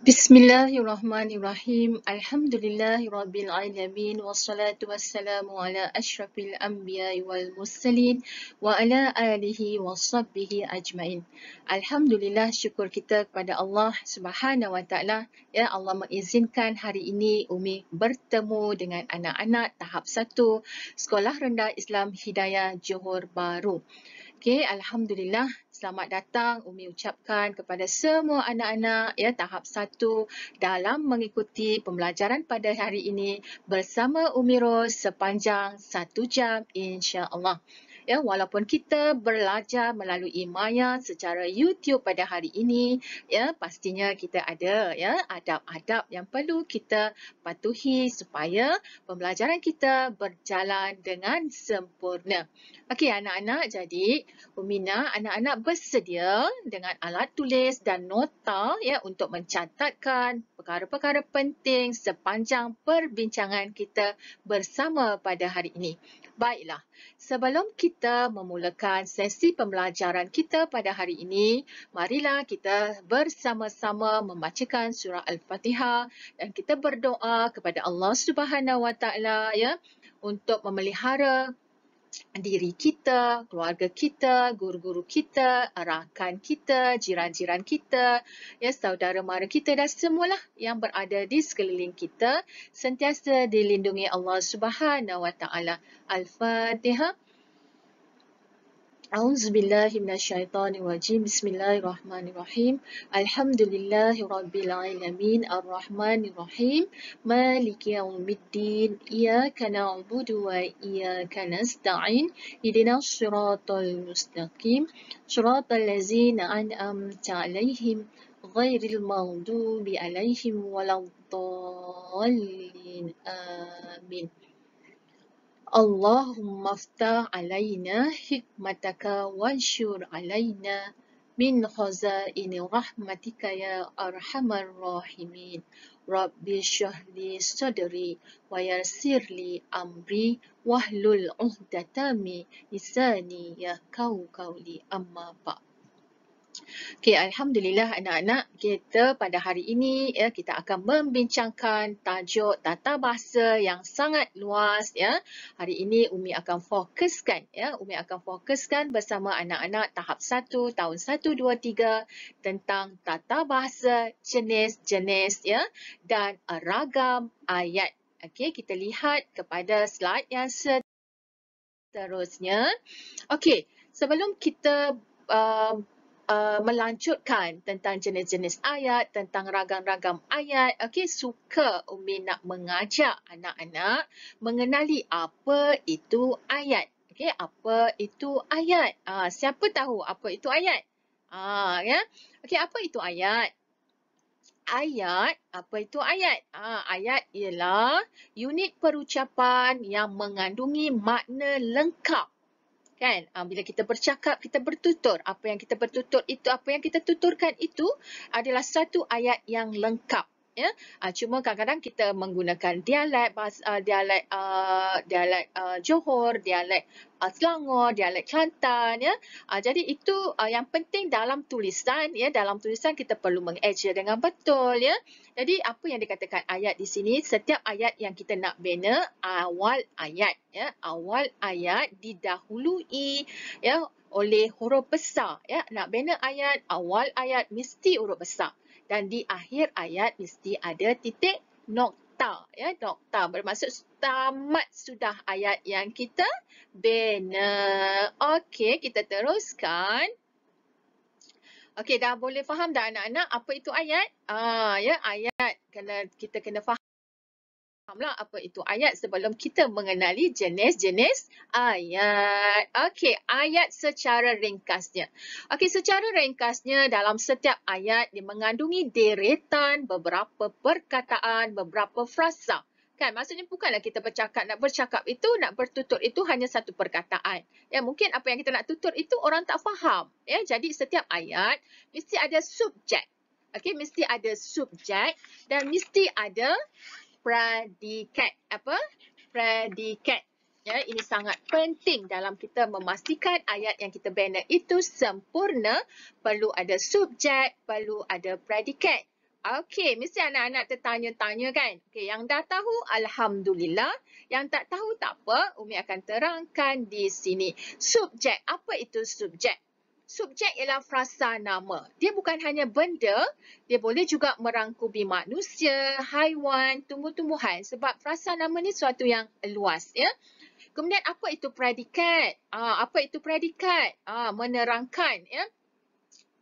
Bismillahirrahmanirrahim. Alhamdulillahirabbil alamin wassalatu wassalamu ala asyrafil anbiya'i wal mursalin wa ala alihi washabbihi ajmain. Alhamdulillah, syukur kita kepada Allah Subhanahu wa taala, ya Allah mengizinkan hari ini Umi bertemu dengan anak-anak tahap 1 Sekolah Rendah Islam Hidayah Johor Bahru. Okey, Alhamdulillah. Selamat datang Umi ucapkan kepada semua anak-anak ya tahap 1 dalam mengikuti pembelajaran pada hari ini bersama Umi Ros sepanjang 1 jam insya-Allah. Ya, walaupun kita belajar melalui Maya secara YouTube pada hari ini, ya pastinya kita ada ya adab-adab yang perlu kita patuhi supaya pembelajaran kita berjalan dengan sempurna. Okey anak-anak, jadi Umina, anak-anak bersedia dengan alat tulis dan nota ya untuk mencatatkan perkara-perkara penting sepanjang perbincangan kita bersama pada hari ini. Baiklah, sebelum kita memulakan sesi pembelajaran kita pada hari ini, marilah kita bersama-sama membacakan surah Al-Fatihah dan kita berdoa kepada Allah Subhanahu Wa Taala ya untuk memelihara diri kita, keluarga kita, guru-guru kita, rakan kita, jiran-jiran kita, ya saudara mara kita dan semualah yang berada di sekeliling kita sentiasa dilindungi Allah Subhanahu Wa Taala. Al-Fatihah. A'udzubillahi minasyaitonirrajim. Bismillahirrahmanirrahim. Alhamdulillahirabbil alamin arrahmanirrahim maliki yaumiddin iyyaka na'budu wa iyyaka nasta'in ihdinas siratal mustaqim siratal ladzina an'amta 'alaihim ghairil maghdubi 'alaihim waladdallin. Amin. Allahumma aftah alaina hikmataka wanshur alaina min khazaini rahmatika ya arhamar rahimin. Rabbi syrahli sadri wa yassirli amri wahlul 'uqdatam min lisani yafqahu qawli amma ba'd. Okey, Alhamdulillah anak-anak, kita pada hari ini ya kita akan membincangkan tajuk tata bahasa yang sangat luas ya. Hari ini Umi akan fokuskan bersama anak-anak tahap 1 tahun 1 2 3 tentang tata bahasa, jenis-jenis ya dan ragam ayat. Okey, kita lihat kepada slide yang seterusnya. Okey, sebelum kita melanjutkan tentang jenis-jenis ayat, tentang ragam-ragam ayat. Okey, suka Umi nak mengajak anak-anak mengenali apa itu ayat. Okey, apa itu ayat? Siapa tahu apa itu ayat? Ya. Okey, apa itu ayat? Ayat, apa itu ayat? Ayat ialah unit perucapan yang mengandungi makna lengkap. Kan? Bila kita bercakap, kita bertutur. Apa yang kita bertutur itu, apa yang kita tuturkan itu adalah satu ayat yang lengkap. Ya, cuma kadang-kadang kita menggunakan dialek Johor, dialek Selangor, dialek Kelantan ya. Jadi itu yang penting dalam tulisan ya, dalam tulisan kita perlu mengeja dengan betul ya. Jadi apa yang dikatakan ayat di sini, setiap ayat yang kita nak bina awal ayat ya, awal ayat didahului ya oleh huruf besar ya. Nak bina ayat, awal ayat mesti huruf besar. Dan di akhir ayat mesti ada titik nokta. Ya, nokta bermaksud tamat sudah ayat yang kita bina. Okey, kita teruskan. Okey, dah boleh faham dah anak-anak apa itu ayat? Ya, ayat kita kena fahamlah apa itu ayat sebelum kita mengenali jenis-jenis ayat. Okey, ayat secara ringkasnya. Okey, secara ringkasnya dalam setiap ayat dia mengandungi deretan beberapa perkataan, beberapa frasa. Kan, maksudnya bukanlah kita nak bercakap itu, nak bertutur itu hanya satu perkataan. Ya, mungkin apa yang kita nak tutur itu orang tak faham. Ya, jadi setiap ayat mesti ada subjek. Okey, mesti ada subjek dan mesti ada predikat. Apa? Predikat. Ya, ini sangat penting dalam kita memastikan ayat yang kita bina itu sempurna. Perlu ada subjek, perlu ada predikat. Okey, mesti anak-anak tertanya-tanya kan? Okey, yang dah tahu, Alhamdulillah. Yang tak tahu, tak apa. Umi akan terangkan di sini. Subjek. Apa itu subjek? Subjek ialah frasa nama. Dia bukan hanya benda, dia boleh juga merangkumi manusia, haiwan, tumbuh-tumbuhan. Sebab frasa nama ni suatu yang luas. Ya. Kemudian apa itu predikat? Apa itu predikat? Menerangkan. Ya.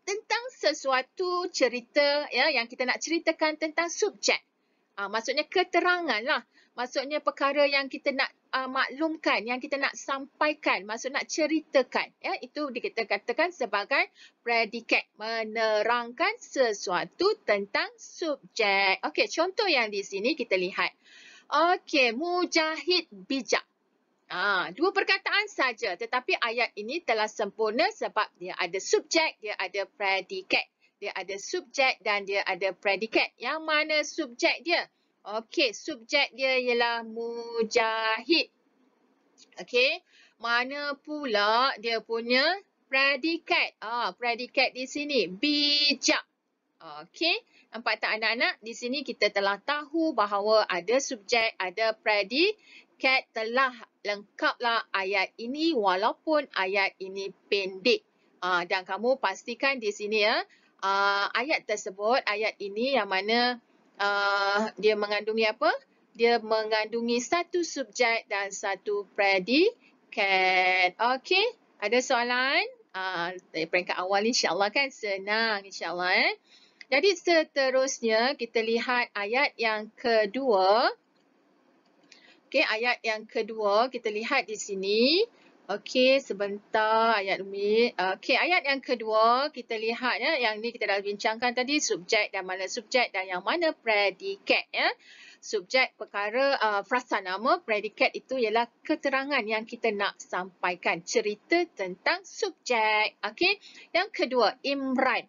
Tentang sesuatu cerita ya yang kita nak ceritakan tentang subjek. Maksudnya keterangan lah. Maksudnya perkara yang kita nak maklumkan, yang kita nak sampaikan, maksud nak ceritakan. Ya, itu kita katakan sebagai predikat. Menerangkan sesuatu tentang subjek. Okey, contoh yang di sini kita lihat. Okey, Mujahid bijak. Dua perkataan saja, tetapi ayat ini telah sempurna sebab dia ada subjek, dia ada predikat. Dia ada subjek dan dia ada predikat. Yang mana subjek dia? Okey, subjek dia ialah Mujahid. Okey, mana pula dia punya predikat? Predikat di sini, bijak. Okey, nampak tak anak-anak? Di sini kita telah tahu bahawa ada subjek, ada predikat, telah lengkaplah ayat ini walaupun ayat ini pendek. Dan kamu pastikan di sini ya, ayat tersebut, ayat ini yang mana dia mengandungi apa? Dia mengandungi satu subjek dan satu predikat. Okey, ada soalan? Dari peringkat awal insya-Allah kan senang insya-Allah. Jadi seterusnya kita lihat ayat yang kedua. Okey, ayat yang kedua kita lihat di sini. Okey, sebentar ayat Umi. Okey, ayat yang kedua kita lihat ya, yang ni kita dah bincangkan tadi subjek dan mana subjek dan yang mana predikat ya. Subjek perkara frasa nama, predikat itu ialah keterangan yang kita nak sampaikan, cerita tentang subjek. Okey. Yang kedua, Imran.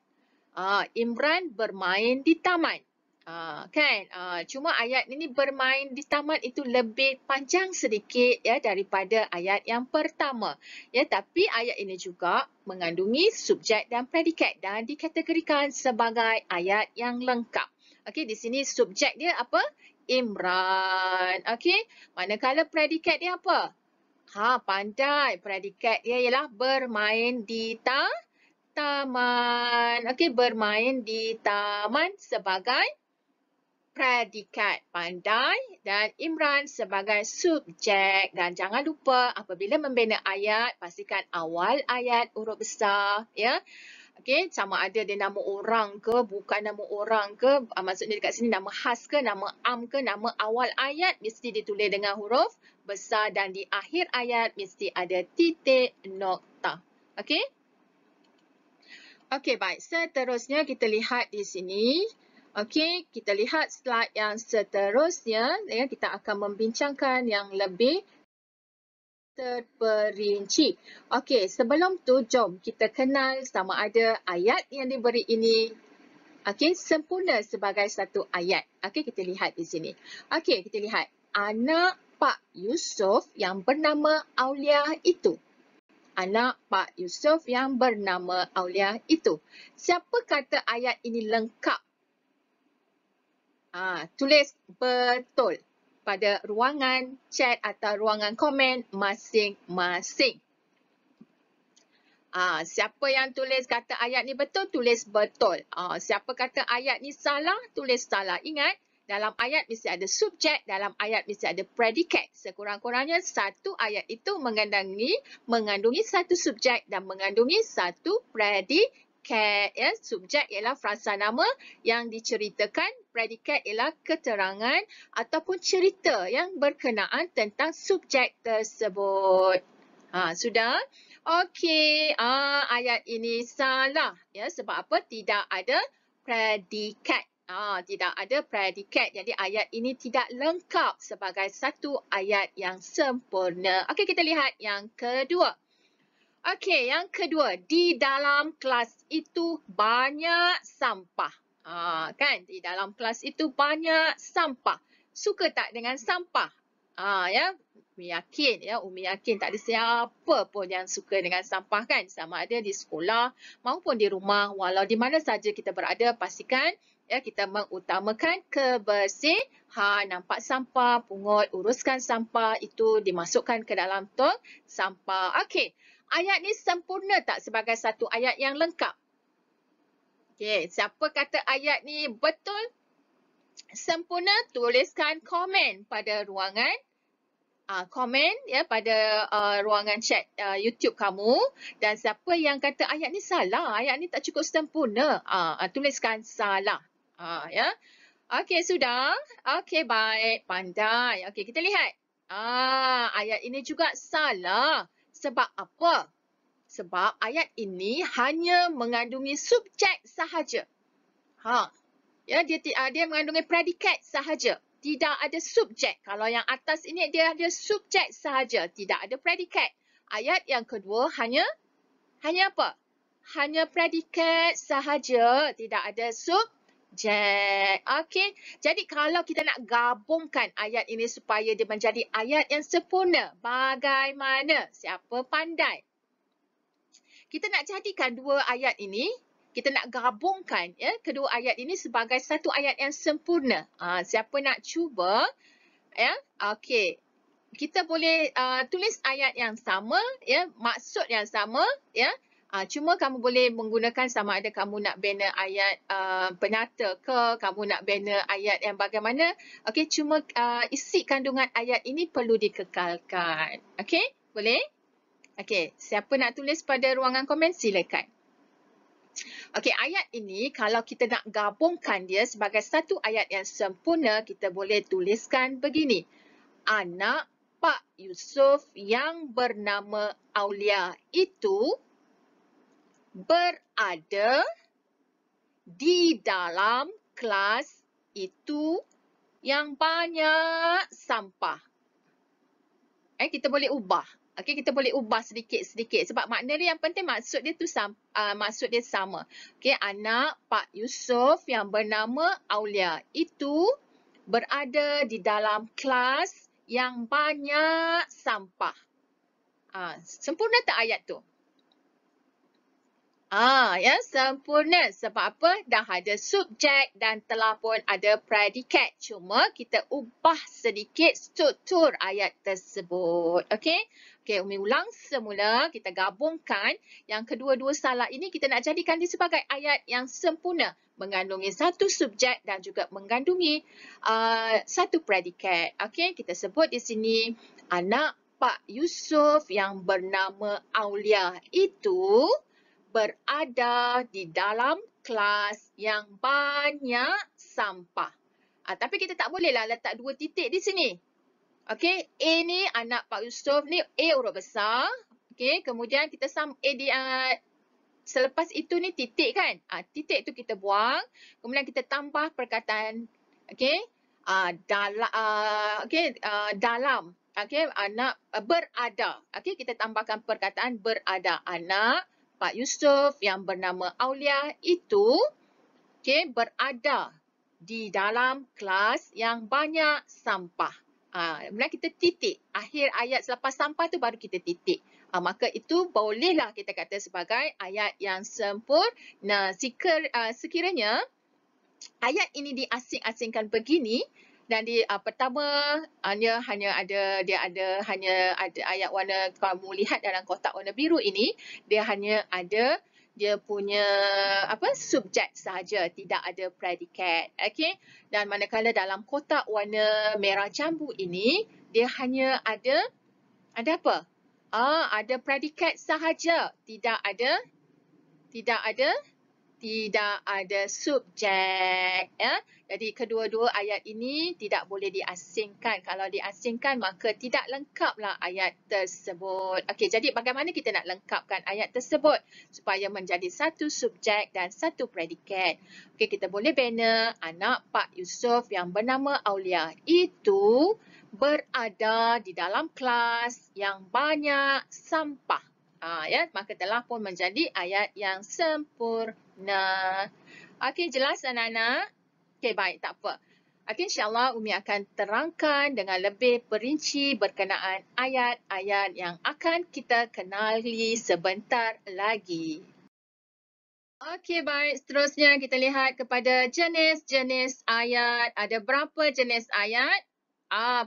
Imran bermain di taman. Kan? Cuma ayat ini bermain di taman itu lebih panjang sedikit ya daripada ayat yang pertama. Ya, tapi ayat ini juga mengandungi subjek dan predikat dan dikategorikan sebagai ayat yang lengkap. Okey, di sini subjek dia apa? Imran. Okey, manakala predikat dia apa? Pandai. Predikat dia ialah bermain di taman. Okey, bermain di taman sebagai predikat, pandai, dan Imran sebagai subjek. Dan jangan lupa apabila membina ayat, pastikan awal ayat huruf besar. Ya. Okey, sama ada dia nama orang ke, bukan nama orang ke, maksudnya dekat sini nama khas ke, nama am ke, nama awal ayat mesti ditulis dengan huruf besar dan di akhir ayat mesti ada titik nokta. Okey? Okey, baik. Seterusnya kita lihat di sini. Okey, kita lihat slide yang seterusnya. Ya, kita akan membincangkan yang lebih terperinci. Okey, sebelum tu jom kita kenal sama ada ayat yang diberi ini sempurna sebagai satu ayat. Okey, kita lihat di sini. Okey, kita lihat. Anak Pak Yusof yang bernama Aulia itu. Anak Pak Yusof yang bernama Aulia itu. Siapa kata ayat ini lengkap? Tulis betul pada ruangan chat atau ruangan komen masing-masing. Siapa yang tulis kata ayat ni betul, tulis betul. Siapa kata ayat ni salah, tulis salah. Ingat, dalam ayat mesti ada subjek, dalam ayat mesti ada predikat. Sekurang-kurangnya satu ayat itu mengandungi satu subjek dan mengandungi satu predikat. Ya, subjek ialah frasa nama yang diceritakan, predikat ialah keterangan ataupun cerita yang berkenaan tentang subjek tersebut. Sudah? Okey, ayat ini salah. Ya, sebab apa? Tidak ada predikat. Tidak ada predikat. Jadi ayat ini tidak lengkap sebagai satu ayat yang sempurna. Okey, kita lihat yang kedua. Okey, yang kedua. Di dalam kelas itu banyak sampah. Kan? Di dalam kelas itu banyak sampah. Suka tak dengan sampah? Ya, Umi yakin ya, Umi yakin tak ada siapa pun yang suka dengan sampah kan, sama ada di sekolah maupun di rumah, walau di mana saja kita berada, pastikan ya kita mengutamakan kebersihan. Nampak sampah, pungut, uruskan sampah itu dimasukkan ke dalam tong sampah. Okey, ayat ni sempurna tak sebagai satu ayat yang lengkap? Okey, siapa kata ayat ni betul sempurna, tuliskan komen pada ruangan komen ya pada ruangan chat YouTube kamu, dan siapa yang kata ayat ni salah, ayat ni tak cukup sempurna, tuliskan salah. Ya. Okey, sudah. Okey, baik, pandai. Okey, kita lihat. Ayat ini juga salah. Sebab apa? Sebab ayat ini hanya mengandungi subjek sahaja. Ya, dia mengandungi predikat sahaja. Tidak ada subjek. Kalau yang atas ini dia ada subjek sahaja, tidak ada predikat. Ayat yang kedua hanya apa? Hanya predikat sahaja, tidak ada subjek. Okey. Jadi kalau kita nak gabungkan ayat ini supaya dia menjadi ayat yang sempurna, bagaimana? Siapa pandai? Kita nak jadikan dua ayat ini, kita nak gabungkan ya kedua ayat ini sebagai satu ayat yang sempurna. Siapa nak cuba? Ya, okey. Kita boleh tulis ayat yang sama, ya, maksud yang sama, ya. Cuma kamu boleh menggunakan sama ada kamu nak bina ayat penata ke, kamu nak bina ayat yang bagaimana. Okey, cuma isi kandungan ayat ini perlu dikekalkan. Okey, boleh? Okey, siapa nak tulis pada ruangan komen silakan. Okey, ayat ini kalau kita nak gabungkan dia sebagai satu ayat yang sempurna, kita boleh tuliskan begini. Anak Pak Yusuf yang bernama Aulia itu berada di dalam kelas itu yang banyak sampah. Kita boleh ubah. Okey, kita boleh ubah sedikit-sedikit sebab makna dia yang penting maksud dia tu maksud dia sama. Okey, anak Pak Yusuf yang bernama Aulia itu berada di dalam kelas yang banyak sampah. Sempurna tak ayat tu? Ya, sempurna. Sebab apa? Dah ada subjek dan telah pun ada predikat. Cuma kita ubah sedikit struktur ayat tersebut. Okey? Okey, Umi ulang semula. Kita gabungkan yang kedua-dua salah ini, kita nak jadikan dia sebagai ayat yang sempurna. Mengandungi satu subjek dan juga mengandungi satu predikat. Okey, kita sebut di sini anak Pak Yusuf yang bernama Aulia itu berada di dalam kelas yang banyak sampah. Tapi kita tak bolehlah letak dua titik di sini. Okey, A ni anak Pak Yusuf ni A huruf besar. Okey, kemudian kita selepas itu ni titik kan? Titik tu kita buang. Kemudian kita tambah perkataan okey, dalam. Okey, anak berada. Okey, kita tambahkan perkataan berada. Anak Pak Yusuf yang bernama Aulia itu berada di dalam kelas yang banyak sampah. Kemudian kita titik. Akhir ayat selepas sampah tu baru kita titik. Maka itu bolehlah kita kata sebagai ayat yang sempurna. Sekiranya ayat ini diasing-asingkan begini, dan di pertama hanya ada ayat warna, kamu lihat dalam kotak warna biru ini, dia hanya ada dia punya subjek sahaja, tidak ada predikat. Okey, dan manakala dalam kotak warna merah jambu ini, dia hanya ada apa? Ada predikat sahaja, tidak ada subjek, ya. Jadi kedua-dua ayat ini tidak boleh diasingkan. Kalau diasingkan maka tidak lengkaplah ayat tersebut. Okey, jadi bagaimana kita nak lengkapkan ayat tersebut supaya menjadi satu subjek dan satu predikat? Okey, kita boleh bina anak Pak Yusuf yang bernama Aulia itu berada di dalam kelas yang banyak sampah. Ya, maka telah pun menjadi ayat yang sempurna. Okey, jelas anak-anak? Okey, baik, tak apa. Okay, insyaAllah Umi akan terangkan dengan lebih perinci berkenaan ayat-ayat yang akan kita kenali sebentar lagi. Okey, baik. Seterusnya kita lihat kepada jenis-jenis ayat. Ada berapa jenis ayat?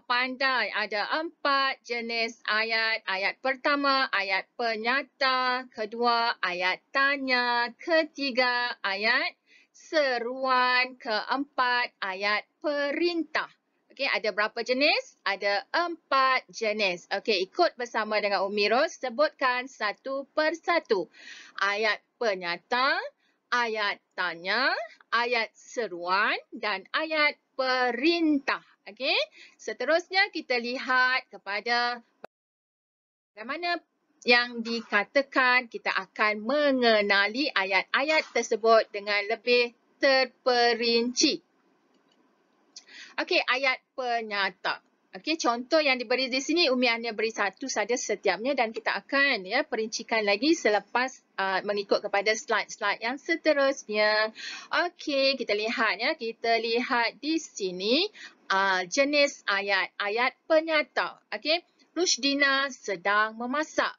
Pandai. Ada 4 jenis ayat. Ayat pertama, ayat penyata. Kedua, ayat tanya. Ketiga, ayat seruan. Keempat, ayat perintah. Okey, ada berapa jenis? Ada 4 jenis. Okey, ikut bersama dengan Umi Ros. Sebutkan satu persatu. Ayat penyata, ayat tanya, ayat seruan dan ayat perintah. Okey. Seterusnya kita lihat kepada bagaimana yang dikatakan kita akan mengenali ayat-ayat tersebut dengan lebih terperinci. Okey, ayat penyata. Okey, contoh yang diberi di sini Umi hanya beri satu saja setiapnya dan kita akan perincikan lagi selepas mengikut kepada slide-slide yang seterusnya. Okey, kita lihat di sini jenis ayat penyata. Okey, Rushdina sedang memasak.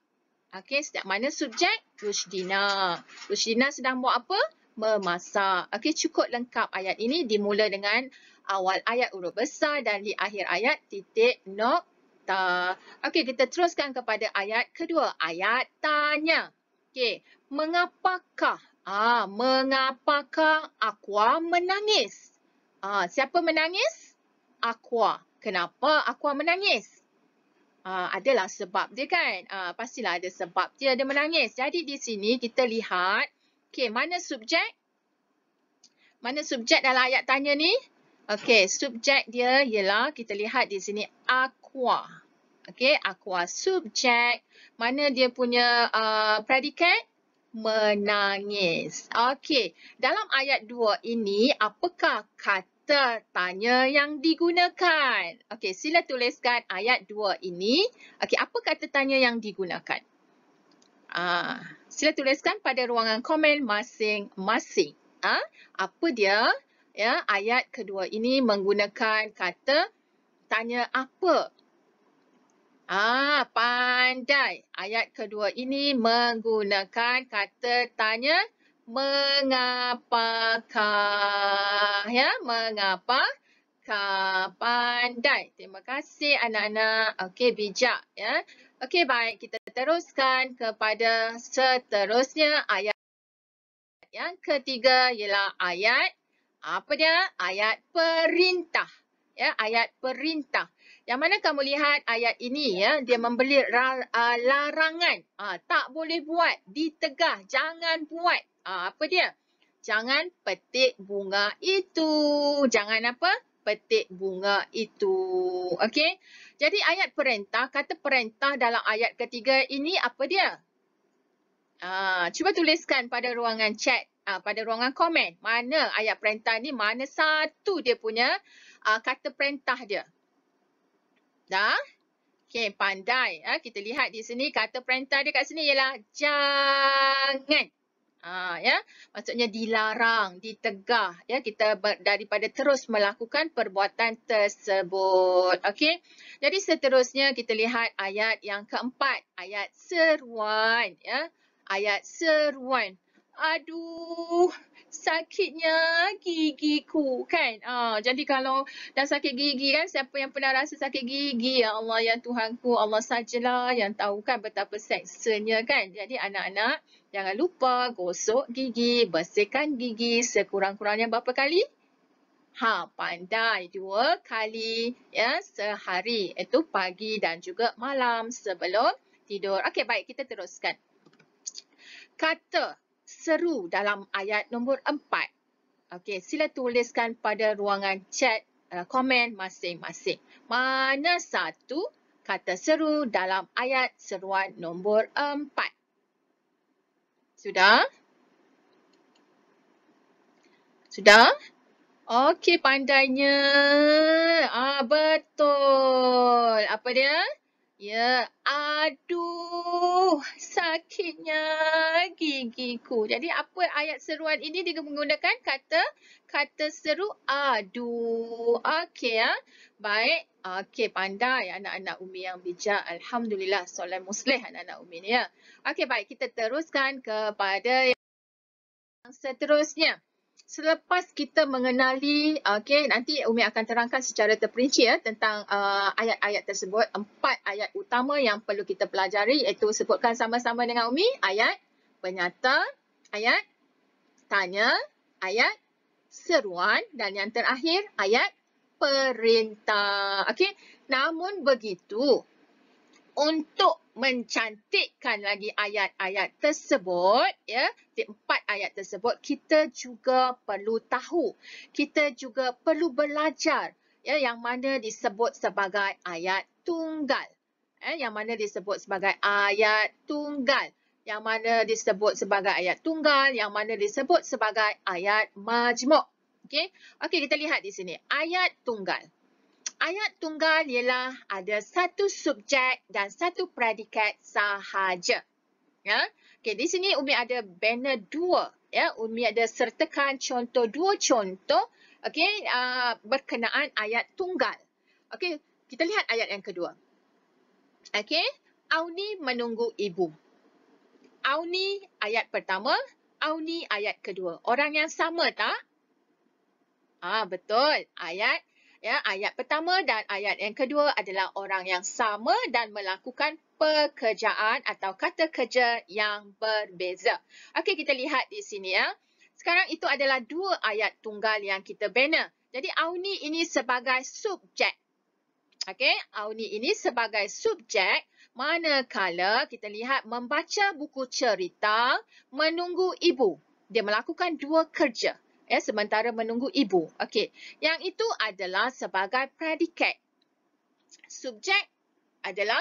Okey, setiap mana subjek? Rushdina. Rushdina sedang buat apa? Memasak. Okey, cukup lengkap ayat ini dimula dengan awal ayat huruf besar dan di akhir ayat titik nokta. Okey, kita teruskan kepada ayat kedua. Ayat tanya. Okey, mengapakah? Mengapakah Aqua menangis? Siapa menangis? Aqua. Kenapa Aqua menangis? Adalah sebab dia kan. Pastilah ada sebab dia menangis. Jadi di sini kita lihat, okey, mana subjek? Mana subjek dalam ayat tanya ni? Okey, subjek dia ialah kita lihat di sini Aqua. Okey, Aqua subjek. Mana dia punya predikat? Menangis. Okey, dalam ayat 2 ini apakah kata tanya yang digunakan? Okey, sila tuliskan ayat 2 ini. Okey, apa kata tanya yang digunakan? Sila tuliskan pada ruangan komen masing-masing. Apa dia? Ya, ayat kedua ini menggunakan kata tanya apa? Pandai. Ayat kedua ini menggunakan kata tanya mengapakah? Ya, mengapakah? Pandai. Terima kasih anak-anak. Okey, bijak ya. Okey, baik. Kita teruskan kepada seterusnya ayat yang ketiga ialah ayat apa dia? Ayat perintah. Ya, ayat perintah. Yang mana kamu lihat ayat ini ya, dia memberi larangan. Tak boleh buat, ditegah, jangan buat. Apa dia? Jangan petik bunga itu. Jangan apa? Petik bunga itu. Okey. Jadi ayat perintah, kata perintah dalam ayat ketiga ini apa dia? Cuba tuliskan pada ruangan chat, pada ruangan komen. Mana ayat perintah ni, mana satu dia punya kata perintah dia. Dah? Okey, pandai. Kita lihat di sini kata perintah dia kat sini ialah jangan. Ya, maksudnya dilarang, ditegah ya, kita daripada terus melakukan perbuatan tersebut. Okey. Jadi seterusnya kita lihat ayat yang keempat, ayat seruan ya. Ayat seruan. Aduh, sakitnya gigiku kan. Jadi kalau dah sakit gigi kan, siapa yang pernah rasa sakit gigi? Ya Allah, ya Tuhanku, Allah sajalah yang tahu kan betapa seksanya kan. Jadi anak-anak, jangan lupa gosok gigi, bersihkan gigi sekurang-kurangnya berapa kali? Pandai 2 kali ya sehari. Itu pagi dan juga malam sebelum tidur. Okey, baik, kita teruskan. Kata seru dalam ayat nombor 4. Okey, sila tuliskan pada ruangan chat komen masing-masing. Mana satu kata seru dalam ayat seruan nombor 4? Sudah? Sudah? Okey, pandainya. Betul. Apa dia? Ya, aduh. sakitnya gigiku. Jadi apa ayat seruan ini dia menggunakan kata seru aduh. Okey ya. Baik. Okey, pandai anak-anak Umi yang bijak. Alhamdulillah, solat muslih anak-anak Umi ni ya. Okey, baik, kita teruskan kepada yang seterusnya. Selepas kita mengenali, okey, nanti Umi akan terangkan secara terperinci ya tentang ayat-ayat tersebut. 4 ayat utama yang perlu kita pelajari, iaitu sebutkan sama-sama dengan Umi. Ayat penyata, ayat tanya, ayat seruan dan yang terakhir ayat perintah. Okey, namun begitu, untuk mencantikkan lagi ayat-ayat tersebut, ya, di 4 ayat tersebut, kita juga perlu tahu, kita juga perlu belajar, ya, yang mana disebut sebagai ayat tunggal, yang mana disebut sebagai ayat tunggal, yang mana disebut sebagai ayat tunggal, yang mana disebut sebagai ayat majmuk. Okey, okey, kita lihat di sini ayat tunggal. Ayat tunggal ialah ada satu subjek dan satu predikat sahaja. Ya. Okey, di sini Umi ada banner 2. Ya, Umi ada sertakan contoh 2 contoh okey, berkenaan ayat tunggal. Okey, kita lihat ayat yang kedua. Okey, Auni menunggu ibu. Auni ayat pertama, Auni ayat kedua. Orang yang sama tak? Betul. Ayat pertama dan ayat yang kedua adalah orang yang sama dan melakukan pekerjaan atau kata kerja yang berbeza. Okey, kita lihat di sini ya. Sekarang itu adalah 2 ayat tunggal yang kita bina. Jadi Auni ini sebagai subjek. Okey, Auni ini sebagai subjek, manakala kita lihat membaca buku cerita, menunggu ibu. Dia melakukan 2 kerja. Sementara menunggu ibu. Okey, yang itu adalah sebagai predikat. Subjek adalah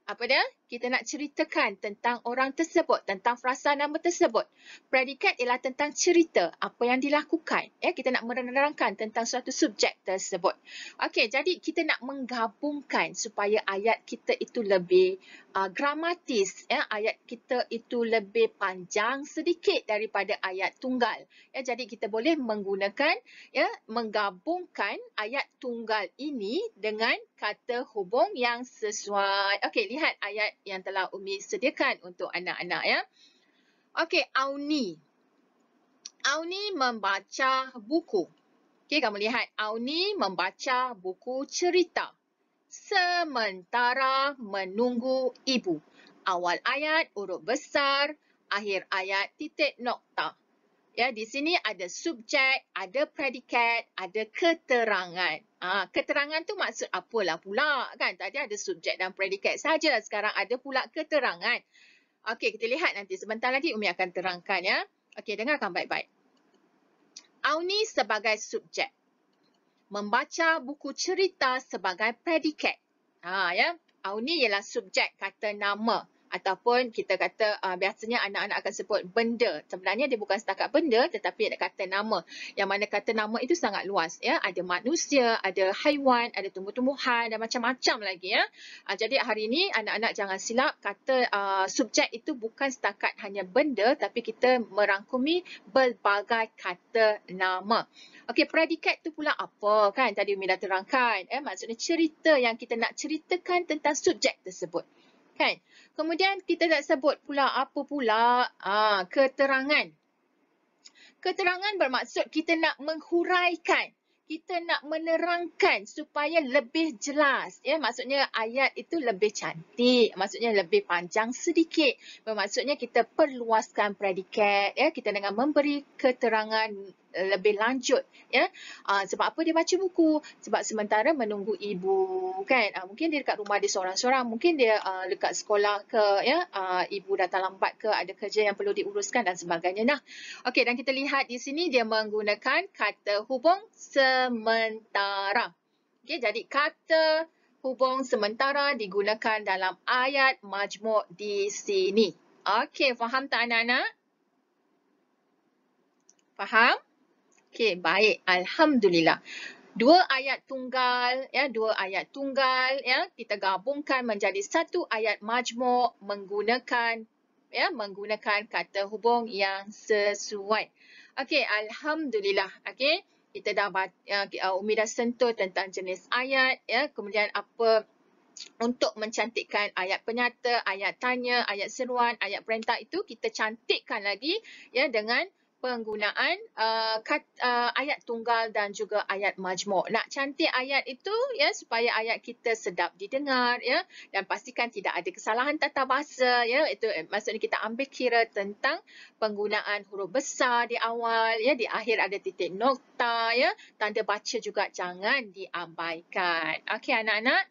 apa dia? Kita nak ceritakan tentang orang tersebut, tentang frasa nama tersebut. Predikat ialah tentang cerita, apa yang dilakukan. Kita nak menerangkan tentang suatu subjek tersebut. Okey, jadi kita nak menggabungkan supaya ayat kita itu lebih gramatis. Ayat kita itu lebih panjang sedikit daripada ayat tunggal. Jadi kita boleh menggunakan, menggabungkan ayat tunggal ini dengan kata hubung yang sesuai. Okey, lihat ayat yang telah Umi sediakan untuk anak-anak ya. Okey, Auni. Auni membaca buku. Okey, kamu lihat Auni membaca buku cerita. Sementara menunggu ibu. Awal ayat huruf besar, akhir ayat titik nokta. Ya, di sini ada subjek, ada predikat, ada keterangan. Keterangan tu maksud apalah pula kan? Tadi ada subjek dan predikat saja. Sekarang ada pula keterangan. Okey, kita lihat nanti. Sebentar lagi Umi akan terangkan ya. Okey, dengarkan baik-baik. Auni sebagai subjek. Membaca buku cerita sebagai predikat. Ya. Auni ialah subjek, kata nama. Ataupun kita kata biasanya anak-anak akan sebut benda. Sebenarnya dia bukan setakat benda tetapi ada kata nama. Yang mana kata nama itu sangat luas. Ya. Ada manusia, ada haiwan, ada tumbuh-tumbuhan dan macam-macam lagi. Ya. Jadi hari ini anak-anak jangan silap kata subjek itu bukan setakat hanya benda tapi kita merangkumi berbagai kata nama. Okey, predikat tu pula apa kan? Tadi Umi dah terangkan. Maksudnya cerita yang kita nak ceritakan tentang subjek tersebut. Kan? Kemudian kita nak sebut pula apa pula? Keterangan. Keterangan bermaksud kita nak menghuraikan. Kita nak menerangkan supaya lebih jelas. Maksudnya ayat itu lebih cantik. Maksudnya lebih panjang sedikit. Bermaksudnya kita perluaskan predikat. Kita dengan memberi keterangan lebih lanjut. Sebab apa dia baca buku? Sebab sementara menunggu ibu. Kan? Mungkin dia dekat rumah dia seorang-seorang. Mungkin dia dekat sekolah ke. Ibu datang lambat ke. Ada kerja yang perlu diuruskan dan sebagainya. Nah, okey, dan kita lihat di sini dia menggunakan kata hubung sementara. Okey, jadi kata hubung sementara digunakan dalam ayat majmuk di sini. Okey, faham tak anak-anak? Faham? Okey, baik. Alhamdulillah. dua ayat tunggal, ya, kita gabungkan menjadi satu ayat majmuk menggunakan kata hubung yang sesuai. Okey, alhamdulillah. Okey, kita dah Umi dah sentuh tentang jenis ayat, ya, kemudian apa untuk mencantikkan ayat penyata, ayat tanya, ayat seruan, ayat perintah itu kita cantikkan lagi, ya, dengan penggunaan ayat tunggal dan juga ayat majmuk. Nak cantik ayat itu, ya, supaya ayat kita sedap didengar, ya, dan pastikan tidak ada kesalahan tata bahasa, ya. Itu maksudnya kita ambil kira tentang penggunaan huruf besar di awal, ya, di akhir ada titik nokta, ya. Tanda baca juga jangan diabaikan. Okey anak-anak,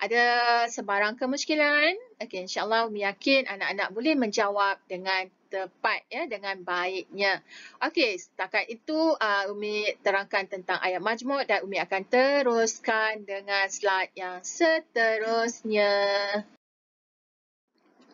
ada sebarang kemusykilan? Okey, insya-Allah Umi yakin anak-anak boleh menjawab dengan tepat, ya, dengan baiknya. Okey, setakat itu Umi terangkan tentang ayat majmuk dan Umi akan teruskan dengan slide yang seterusnya.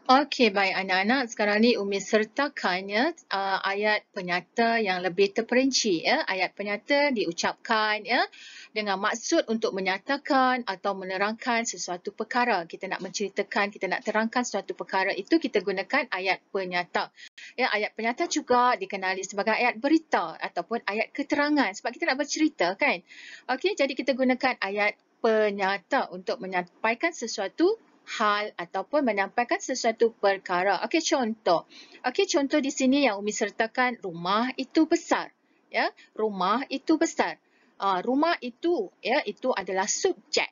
Okey, baik anak-anak. Sekarang ni Umi sertakan, ya, ayat penyata yang lebih terperinci, ya. Ayat penyata diucapkan, ya, dengan maksud untuk menyatakan atau menerangkan sesuatu perkara. Kita nak menceritakan, kita nak terangkan sesuatu perkara itu kita gunakan ayat penyata. Ya, ayat penyata juga dikenali sebagai ayat berita ataupun ayat keterangan sebab kita nak bercerita, kan. Okey, jadi kita gunakan ayat penyata untuk menyampaikan sesuatu hal ataupun menyampaikan sesuatu perkara. Okey, contoh. Okey, contoh di sini yang Umi sertakan, rumah itu besar. Ya, rumah itu besar. Rumah itu, ya, itu adalah subjek.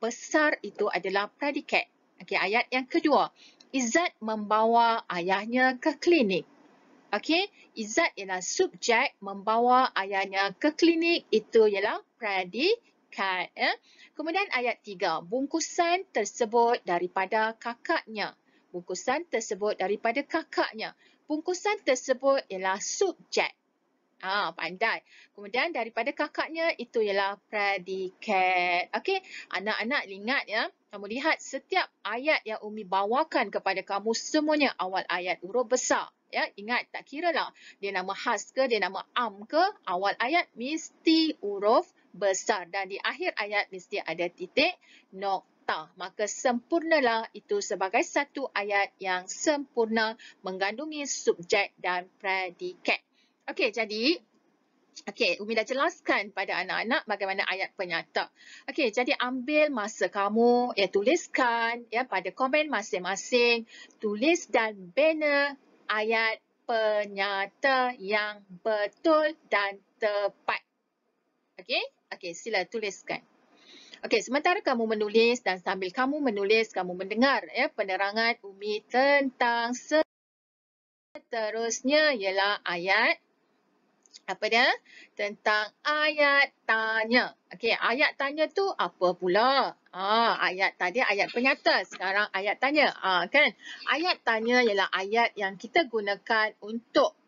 Besar itu adalah predikat. Okey, ayat yang kedua. Izzat membawa ayahnya ke klinik. Okey, Izzat ialah subjek, membawa ayahnya ke klinik, itu ialah predikat, ya. Kemudian ayat 3, bungkusan tersebut daripada kakaknya. Bungkusan tersebut daripada kakaknya. Bungkusan tersebut ialah subjek. Pandai. Kemudian daripada kakaknya itu ialah predikat. Okey, anak-anak ingat, ya. Kamu lihat setiap ayat yang Umi bawakan kepada kamu semuanya awal ayat huruf besar. Ya, ingat, tak kiralah dia nama khas ke, dia nama am ke, awal ayat mesti huruf besar dan di akhir ayat mesti ada titik nokta. Maka sempurnalah itu sebagai satu ayat yang sempurna mengandungi subjek dan predikat. Okey, jadi Umi dah jelaskan pada anak-anak bagaimana ayat penyata. Okey, jadi ambil masa kamu, ya, tuliskan, ya, pada komen masing-masing, tulis dan bina ayat penyata yang betul dan tepat. Okey, sila tuliskan. Okey, sementara kamu menulis dan sambil kamu menulis, kamu mendengar, ya, penerangan Umi tentang seterusnya ialah ayat apa dia? Tentang ayat tanya. Okey, ayat tanya tu apa pula? Ayat tadi ayat penyata, sekarang ayat tanya. Kan? Ayat tanya ialah ayat yang kita gunakan untuk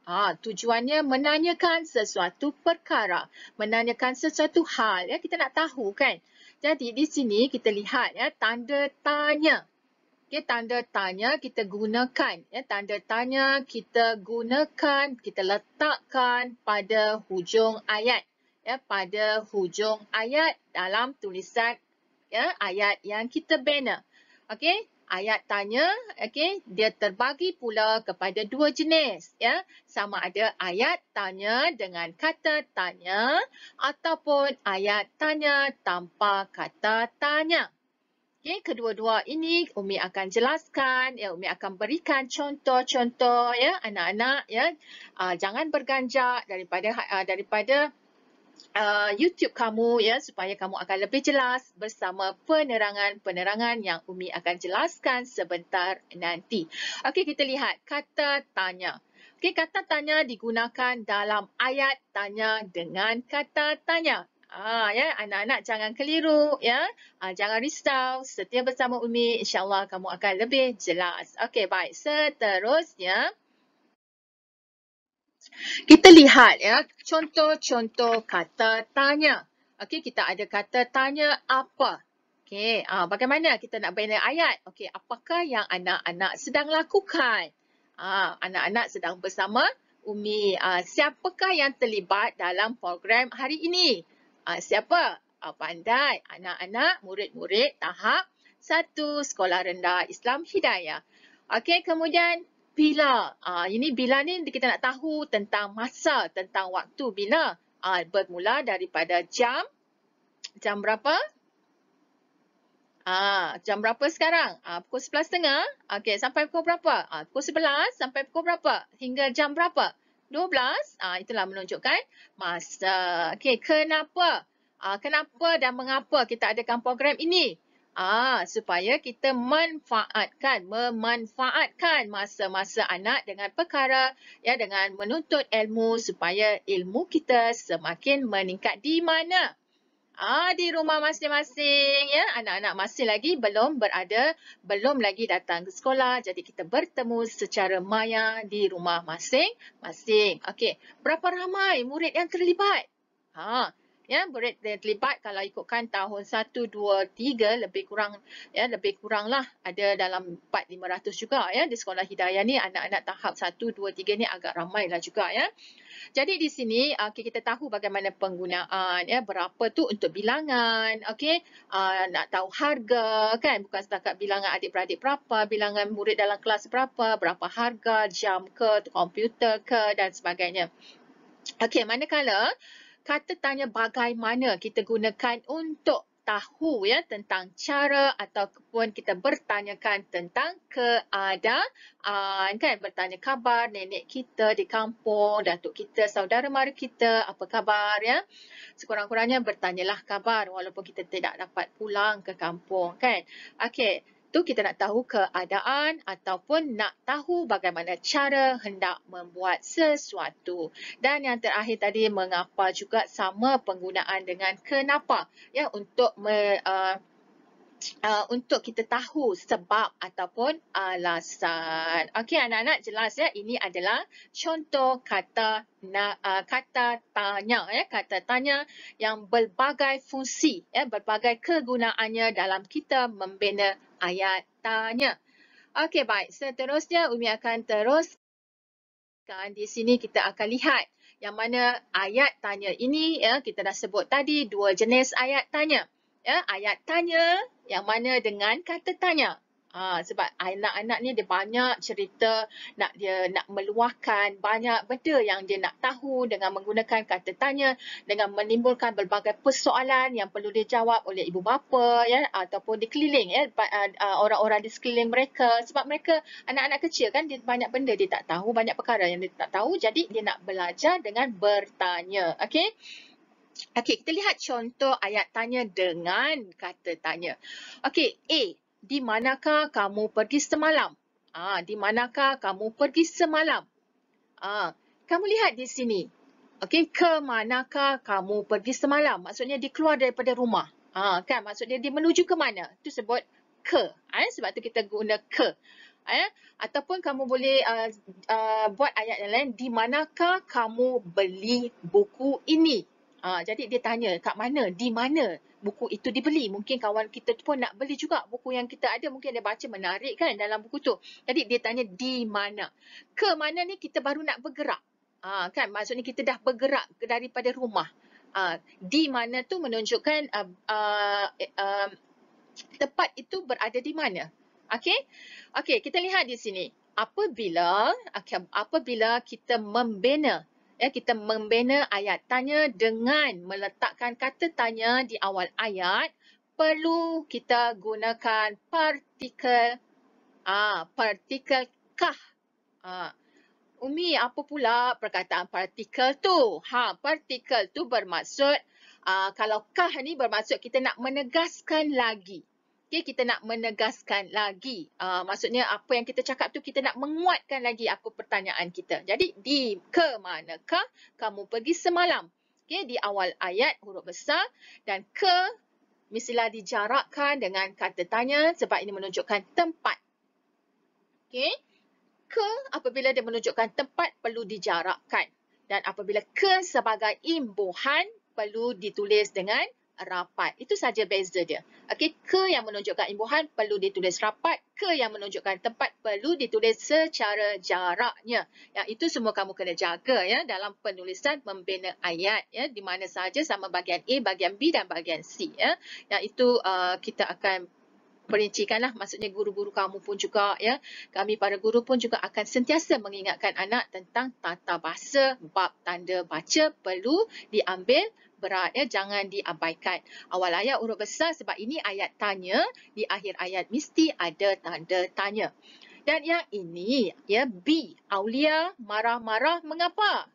tujuannya menanyakan sesuatu perkara, menanyakan sesuatu hal, ya, kita nak tahu, kan? Jadi di sini kita lihat, ya, tanda tanya. Okay, tanda tanya kita gunakan, ya, tanda tanya kita gunakan, kita letakkan pada hujung ayat, ya, pada hujung ayat dalam tulisan, ya, ayat yang kita bina. Okey, ayat tanya, okey, dia terbagi pula kepada dua jenis, ya, sama ada ayat tanya dengan kata tanya ataupun ayat tanya tanpa kata tanya. Okey, kedua-dua ini Umi akan jelaskan, ya, Umi akan berikan contoh-contoh, ya, anak-anak, ya. Jangan berganjak daripada YouTube kamu, ya, supaya kamu akan lebih jelas bersama penerangan-penerangan yang Umi akan jelaskan sebentar nanti. Okey, kita lihat kata tanya. Okey, kata tanya digunakan dalam ayat tanya dengan kata tanya. Ya, anak-anak jangan keliru, ya. Jangan risau, setia bersama Umi, insya-Allah kamu akan lebih jelas. Okey, baik. Seterusnya kita lihat, ya, contoh-contoh kata tanya. Okey, kita ada kata tanya apa. Okey, bagaimana kita nak bina ayat? Okey, apakah yang anak-anak sedang lakukan? Anak-anak sedang bersama Umi. Siapakah yang terlibat dalam program hari ini? Siapa? Pandai. Anak-anak, murid-murid tahap 1 Sekolah Rendah Islam Hidayah. Okey, kemudian bila. Ini bila ni kita nak tahu tentang masa, tentang waktu bila. Bermula daripada jam berapa? Jam berapa sekarang? Pukul 11.30. Okey, sampai pukul berapa? Pukul 11 sampai pukul berapa? Hingga jam berapa? 12. Itulah menunjukkan masa. Okey, kenapa? Kenapa dan mengapa kita adakan program ini? Supaya kita memanfaatkan masa-masa anak dengan perkara, ya, dengan menuntut ilmu supaya ilmu kita semakin meningkat. Di mana? Di rumah masing-masing, ya. Anak-anak masih lagi belum lagi datang ke sekolah. Jadi kita bertemu secara maya di rumah masing-masing. Okey, berapa ramai murid yang terlibat? Ya, murid yang terlibat kalau ikutkan tahun 1, 2, 3 lebih kurang lah ada dalam 400-500 juga, ya. Di sekolah hidayah ni anak-anak tahap 1, 2, 3 ni agak ramai lah juga, ya. Jadi di sini kita tahu bagaimana penggunaan, ya, berapa tu untuk bilangan, okey. Nak tahu harga, kan, bukan setakat bilangan adik-beradik berapa, bilangan murid dalam kelas berapa harga, jam ke, komputer ke dan sebagainya. Okey, manakala kata tanya bagaimana kita gunakan untuk tahu, ya, tentang cara ataupun kita bertanyakan tentang keadaan, kan, bertanya khabar nenek kita di kampung, datuk kita, saudara mara kita, apa khabar, ya. Sekurang-kurangnya bertanyalah khabar walaupun kita tidak dapat pulang ke kampung, kan. Okey, tu kita nak tahu keadaan ataupun nak tahu bagaimana cara hendak membuat sesuatu. Dan yang terakhir tadi, mengapa juga sama penggunaan dengan kenapa, ya, untuk kita tahu sebab ataupun alasan. Okey, anak-anak jelas, ya, ini adalah contoh kata tanya, ya, kata tanya yang berbagai fungsi, ya, berbagai kegunaannya dalam kita membina ayat tanya. Okey, baik. Seterusnya Umi akan terus di sini kita akan lihat yang mana ayat tanya ini, ya, kita dah sebut tadi 2 jenis ayat tanya. Ya, ayat tanya yang mana dengan kata tanya. Sebab anak-anak ni dia banyak cerita, dia nak meluahkan banyak benda yang dia nak tahu dengan menggunakan kata tanya, dengan menimbulkan berbagai persoalan yang perlu dijawab oleh ibu bapa, ya, ataupun dikeliling, ya, orang-orang di sekeliling mereka. Sebab mereka anak-anak kecil, kan, dia banyak benda dia tak tahu, banyak perkara yang dia tak tahu, jadi dia nak belajar dengan bertanya. Okey. Okey, kita lihat contoh ayat tanya dengan kata tanya. Okey, A. Di manakah kamu pergi semalam? Di manakah kamu pergi semalam? Kamu lihat di sini. Okey, ke manakah kamu pergi semalam? Maksudnya dia keluar daripada rumah. Kan, maksudnya dia menuju ke mana? Itu sebut ke. Sebab tu kita guna ke. Ataupun kamu boleh buat ayat yang lain. Di manakah kamu beli buku ini? Jadi dia tanya kat mana, di mana buku itu dibeli. Mungkin kawan kita pun nak beli juga buku yang kita ada. Mungkin dia baca menarik, kan, dalam buku tu. Jadi dia tanya di mana. Ke mana ni kita baru nak bergerak. Kan, maksudnya kita dah bergerak daripada rumah. Di mana tu menunjukkan tempat itu berada di mana. Okey? Okey, kita lihat di sini. Apabila kita membina, ya, kita membina ayat tanya dengan meletakkan kata tanya di awal ayat, perlu kita gunakan partikel kah. Umi, apa pula perkataan partikel tu? Partikel tu bermaksud, kalau kah ni bermaksud kita nak menegaskan lagi. Okay, kita nak menegaskan lagi. Maksudnya apa yang kita cakap tu kita nak menguatkan lagi apa pertanyaan kita. Jadi, di ke manakah kamu pergi semalam? Okay, di awal ayat huruf besar dan ke mestilah dijarakkan dengan kata tanya sebab ini menunjukkan tempat. Okay. Ke apabila dia menunjukkan tempat perlu dijarakkan. Dan apabila ke sebagai imbuhan perlu ditulis dengan rapat. Itu saja beza dia. Okey, ke yang menunjukkan imbuhan perlu ditulis rapat, ke yang menunjukkan tempat perlu ditulis secara jaraknya. Yang itu semua kamu kena jaga ya dalam penulisan membina ayat ya, di mana sahaja sama bahagian A, bahagian B dan bahagian C ya. Yang itu kita akan perincikanlah, maksudnya guru-guru kamu pun juga ya, kami para guru pun juga akan sentiasa mengingatkan anak tentang tata bahasa, bab tanda baca perlu diambil berat ya, jangan diabaikan. Awal ayat huruf besar sebab ini ayat tanya, di akhir ayat mesti ada tanda tanya. Dan yang ini ya, B, Aulia marah-marah mengapa?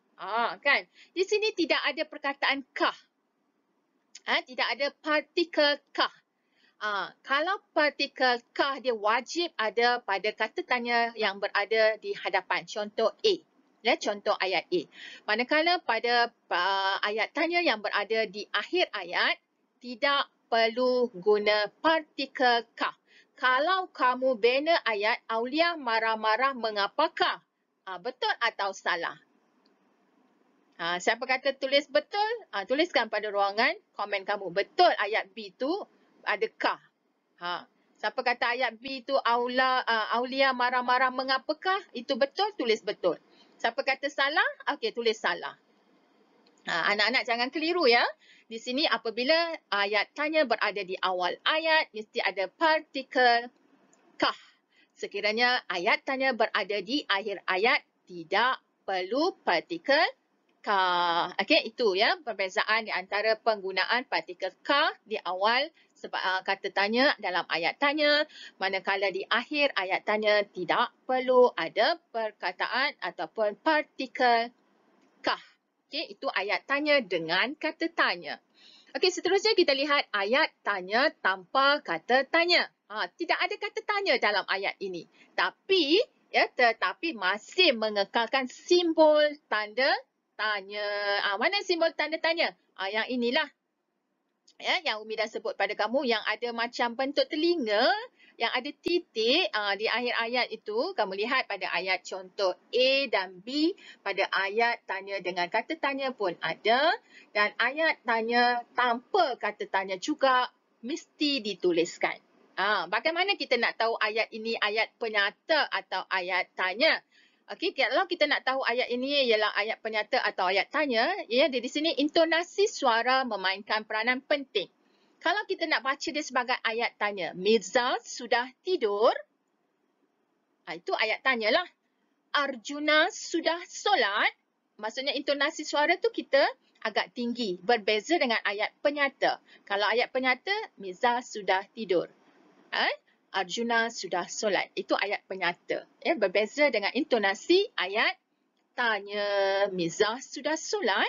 Kan, di sini tidak ada perkataan kah. Tidak ada partikel kah. Kalau partikel kah dia wajib ada pada kata tanya yang berada di hadapan. Contoh A. Ya, contoh ayat A. Manakala pada ayat tanya yang berada di akhir ayat, tidak perlu guna partikel kah. Kalau kamu bina ayat, Aulia marah-marah mengapakah? Betul atau salah? Siapa kata tulis betul? Tuliskan pada ruangan komen kamu. Betul ayat B tu adakah? Siapa kata ayat B tu Aulia marah-marah mengapakah? Itu betul, tulis betul. Siapa kata salah? Okey, tulis salah. Anak-anak jangan keliru ya. Di sini apabila ayat tanya berada di awal ayat, mesti ada partikel kah. Sekiranya ayat tanya berada di akhir ayat, tidak perlu partikel kah. Okey, itu ya perbezaan di antara penggunaan partikel kah di awal sebab kata tanya dalam ayat tanya, manakala di akhir ayat tanya tidak perlu ada perkataan ataupun partikel kah. Okey, itu ayat tanya dengan kata tanya. Okey, seterusnya kita lihat ayat tanya tanpa kata tanya. Tidak ada kata tanya dalam ayat ini. Tetapi masih mengekalkan simbol tanda tanya. Mana simbol tanda tanya? Yang inilah. Ya, yang Umi dah sebut pada kamu, yang ada macam bentuk telinga, yang ada titik di akhir ayat itu. Kamu lihat pada ayat contoh A dan B, pada ayat tanya dengan kata tanya pun ada. Dan ayat tanya tanpa kata tanya juga mesti dituliskan. Bagaimana kita nak tahu ayat ini ayat penyata atau ayat tanya? Okey, kalau kita nak tahu ayat ini ialah ayat penyata atau ayat tanya, ya, di sini intonasi suara memainkan peranan penting. Kalau kita nak baca dia sebagai ayat tanya, Mirza sudah tidur? Itu ayat tanya lah. Arjuna sudah solat? Maksudnya intonasi suara tu kita agak tinggi, berbeza dengan ayat penyata. Kalau ayat penyata, Mirza sudah tidur. Arjuna sudah solat. Itu ayat penyata. Ya, berbeza dengan intonasi ayat tanya. Mirza sudah solat?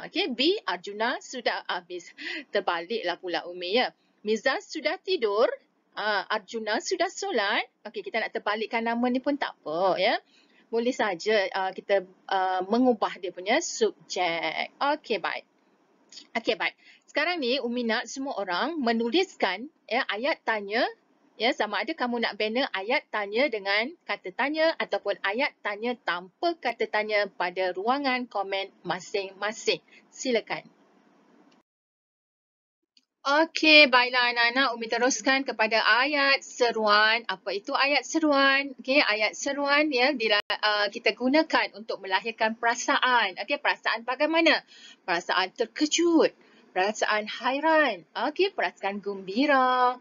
Okey, B, Arjuna sudah habis. Terbaliklah pula Umi ya. Mirza sudah tidur? Arjuna sudah solat? Okey, kita nak terbalikkan nama ni pun tak apa ya. Boleh saja kita mengubah dia punya subjek. Okey, baik. Okey, baik. Sekarang ni Umi nak semua orang menuliskan ya ayat tanya. Ya, sama ada kamu nak bina ayat tanya dengan kata tanya ataupun ayat tanya tanpa kata tanya pada ruangan komen masing-masing. Silakan. Okey, baiklah anak-anak, Umi teruskan kepada ayat seruan. Apa itu ayat seruan? Okey, ayat seruan ya kita gunakan untuk melahirkan perasaan. Okey, perasaan bagaimana? Perasaan terkejut, perasaan hairan, okey, perasaan gembira,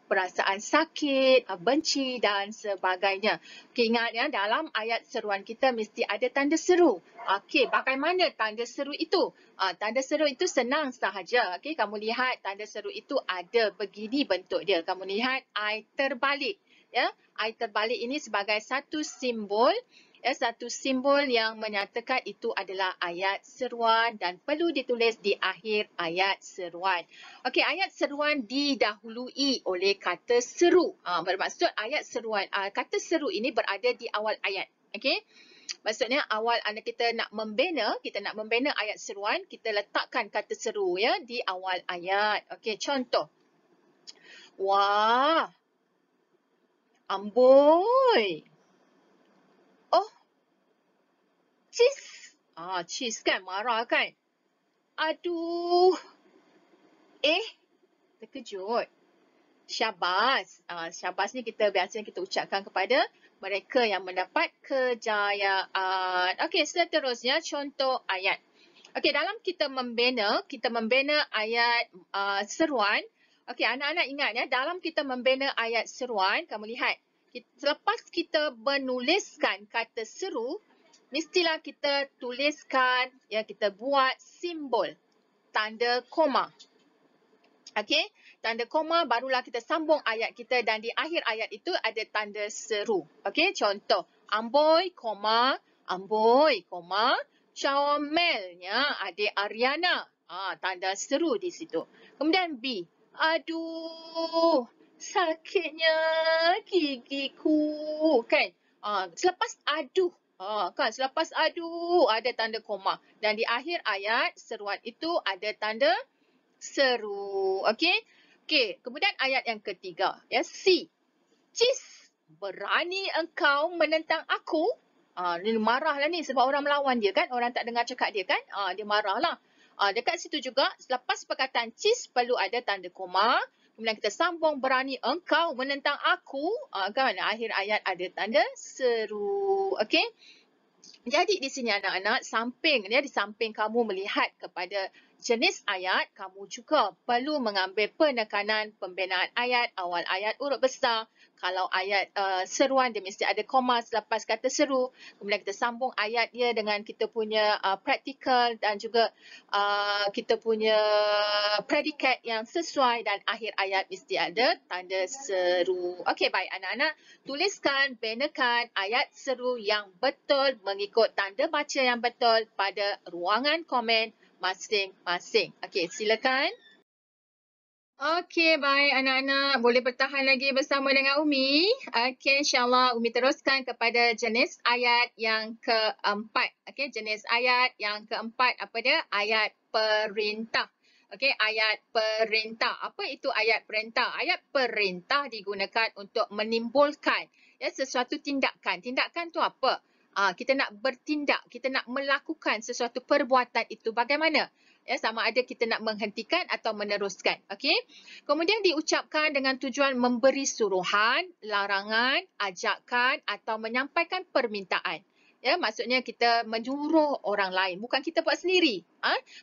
perasaan sakit, benci dan sebagainya. Okey, ingat ya, dalam ayat seruan kita mesti ada tanda seru. Okey, bagaimana tanda seru itu? Tanda seru itu senang sahaja. Okey, kamu lihat tanda seru itu ada begini bentuk dia. Kamu lihat I terbalik. Ya, I terbalik ini sebagai satu simbol. Ya, satu simbol yang menyatakan itu adalah ayat seruan dan perlu ditulis di akhir ayat seruan. Okey, ayat seruan didahului oleh kata seru. Bermaksud ayat seruan, kata seru ini berada di awal ayat. Okey. Maksudnya awal kita nak membina ayat seruan, kita letakkan kata seru ya di awal ayat. Okey, contoh. Wah. Amboi. Oh. Cheese. Cheese kan marah kan? Aduh. terkejut. Syabas. Syabas ni biasanya kita ucapkan kepada mereka yang mendapat kejayaan. Okey, seterusnya contoh ayat. Okey, dalam kita membina ayat seruan. Okey, anak-anak ingat ya, dalam kita membina ayat seruan, kamu lihat, selepas kita menuliskan kata seru, mestilah kita tuliskan, ya, kita buat simbol tanda koma. Okey, tanda koma barulah kita sambung ayat kita dan di akhir ayat itu ada tanda seru. Okey, contoh Amboi, comelnya adik Ariana. Tanda seru di situ. Kemudian B, aduh, sakitnya gigiku. Kan? Selepas aduh, selepas aduh ada tanda koma dan di akhir ayat seruan itu ada tanda seru. Okey. Okey, kemudian ayat yang ketiga, ya, C. Cis, berani engkau menentang aku? Dia marahlah ni sebab orang melawan dia kan, orang tak dengar cakap dia kan? Dia marahlah. Dekat situ juga selepas perkataan cis perlu ada tanda koma. Kemudian kita sambung berani engkau menentang aku, kan? Akhir ayat ada tanda seru. Okey. Jadi di sini anak-anak, di samping kamu melihat kepada jenis ayat, kamu juga perlu mengambil penekanan pembinaan ayat, awal ayat huruf besar. Kalau ayat seruan, dia mesti ada koma selepas kata seru. Kemudian kita sambung ayat dia dengan kita punya praktikal dan juga kita punya predikat yang sesuai dan akhir ayat mesti ada tanda seru. Okey, baik anak-anak. Tuliskan, binakan ayat seru yang betul mengikut tanda baca yang betul pada ruangan komen masing-masing. Okey, silakan. Okey, baik anak-anak. Boleh bertahan lagi bersama dengan Umi. Okey, insyaAllah Umi teruskan kepada jenis ayat yang keempat. Okey, jenis ayat yang keempat apa dia? Ayat perintah. Okey, ayat perintah. Apa itu ayat perintah? Ayat perintah digunakan untuk menimbulkan sesuatu tindakan. Tindakan tu apa? Kita nak bertindak, kita nak melakukan sesuatu perbuatan itu bagaimana? Ya, sama ada kita nak menghentikan atau meneruskan. Okey. Kemudian diucapkan dengan tujuan memberi suruhan, larangan, ajakan atau menyampaikan permintaan. Ya, maksudnya kita menyuruh orang lain, bukan kita buat sendiri.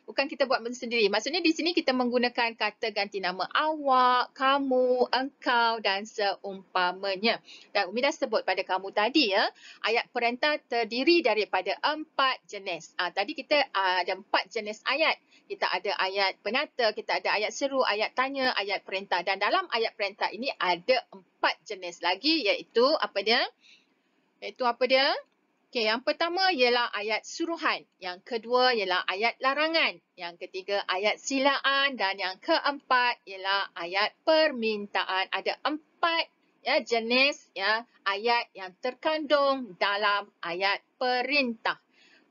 Bukan kita buat sendiri. Maksudnya di sini kita menggunakan kata ganti nama awak, kamu, engkau dan seumpamanya. Dan Umi dah sebut pada kamu tadi ya, ayat perintah terdiri daripada 4 jenis. Tadi kita ada 4 jenis ayat. Kita ada ayat penata, kita ada ayat seru, ayat tanya, ayat perintah. Dan dalam ayat perintah ini ada 4 jenis lagi iaitu apa dia? Okey, yang pertama ialah ayat suruhan. Yang kedua ialah ayat larangan. Yang ketiga ayat silaan dan yang keempat ialah ayat permintaan. Ada 4 jenis ayat yang terkandung dalam ayat perintah.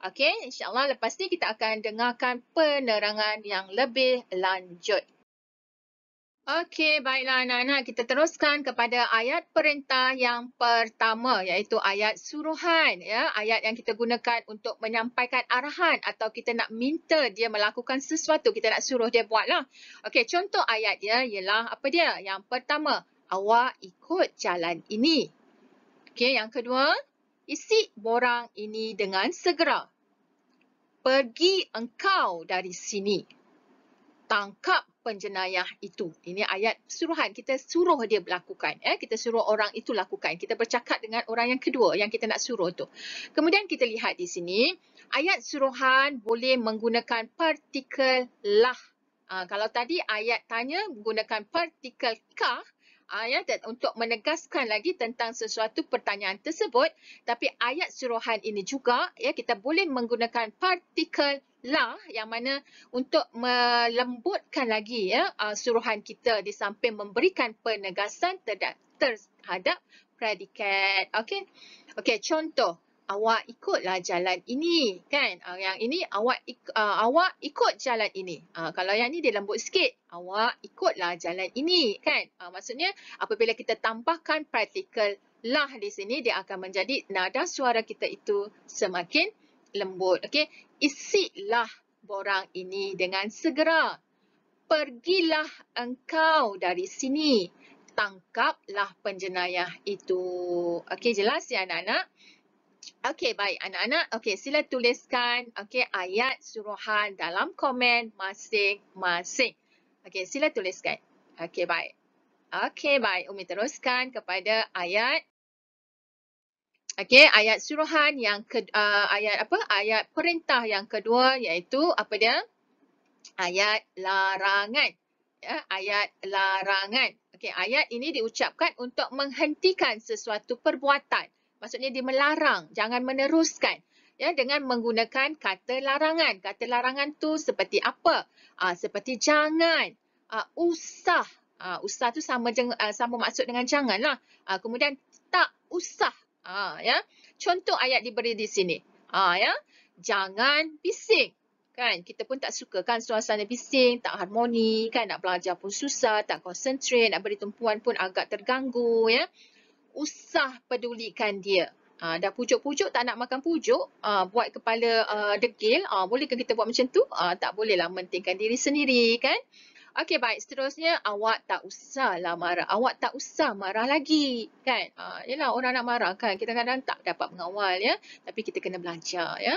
Okey, insya-Allah lepas ni kita akan dengarkan penerangan yang lebih lanjut. Okey, baiklah anak-anak, kita teruskan kepada ayat perintah yang pertama iaitu ayat suruhan ya, ayat yang kita gunakan untuk menyampaikan arahan atau kita nak minta dia melakukan sesuatu, kita nak suruh dia buatlah. Okey, contoh ayat dia ialah apa dia? Yang pertama, awak ikut jalan ini. Okey, yang kedua, isi borang ini dengan segera. Pergi engkau dari sini. Tangkap penjenayah itu. Ini ayat suruhan. Kita suruh dia melakukan. Kita suruh orang itu lakukan. Kita bercakap dengan orang yang kedua yang kita nak suruh tu. Kemudian kita lihat di sini, ayat suruhan boleh menggunakan partikel lah. Kalau tadi ayat tanya menggunakan partikel kah, untuk menegaskan lagi tentang sesuatu pertanyaan tersebut. Tapi ayat suruhan ini juga kita boleh menggunakan partikel lah yang mana untuk melembutkan lagi suruhan kita di samping memberikan penegasan terhadap predikat. Okey. Okey, contoh awak ikutlah jalan ini kan. Yang ini awak ikut jalan ini. Kalau yang ni dia lembut sikit. Awak ikutlah jalan ini kan. Maksudnya apabila kita tambahkan partikel lah di sini dia akan menjadi nada suara kita itu semakin lembut. Okey, isilah borang ini dengan segera. pergilah engkau dari sini. Tangkaplah penjenayah itu. Okey, jelas ya anak-anak? Okey, baik anak-anak. Okey, sila tuliskan ayat suruhan dalam komen masing-masing. Okey, sila tuliskan. Okey, baik. Okey, baik. Umi teruskan kepada ayat. Okey, ayat suruhan yang ayat perintah yang kedua, iaitu apa dia? Ayat larangan. Ya, ayat larangan. Okey, ayat ini diucapkan untuk menghentikan sesuatu perbuatan. Maksudnya dia melarang, jangan meneruskan. Ya, dengan menggunakan kata larangan. Kata larangan tu seperti apa? Seperti jangan, usah. Usah tu sama maksud dengan janganlah. Kemudian tak usah. Ya. Contoh ayat diberi di sini. Ya. Jangan bising. Kan, kita pun tak suka kan suasana bising, tak harmoni kan, nak belajar pun susah, tak concentrate, nak beri tumpuan pun agak terganggu ya. Usah pedulikan dia. Dah pujuk-pujuk tak nak makan pujuk, buat kepala degil, bolehkah kita buat macam tu? Tak bolehlah, mentingkan diri sendiri kan. Okey, baik, seterusnya awak tak usahlah marah. Awak tak usah marah lagi kan. Yalah, orang nak marah kan, kita kadang tak dapat mengawal ya, tapi kita kena belajar ya.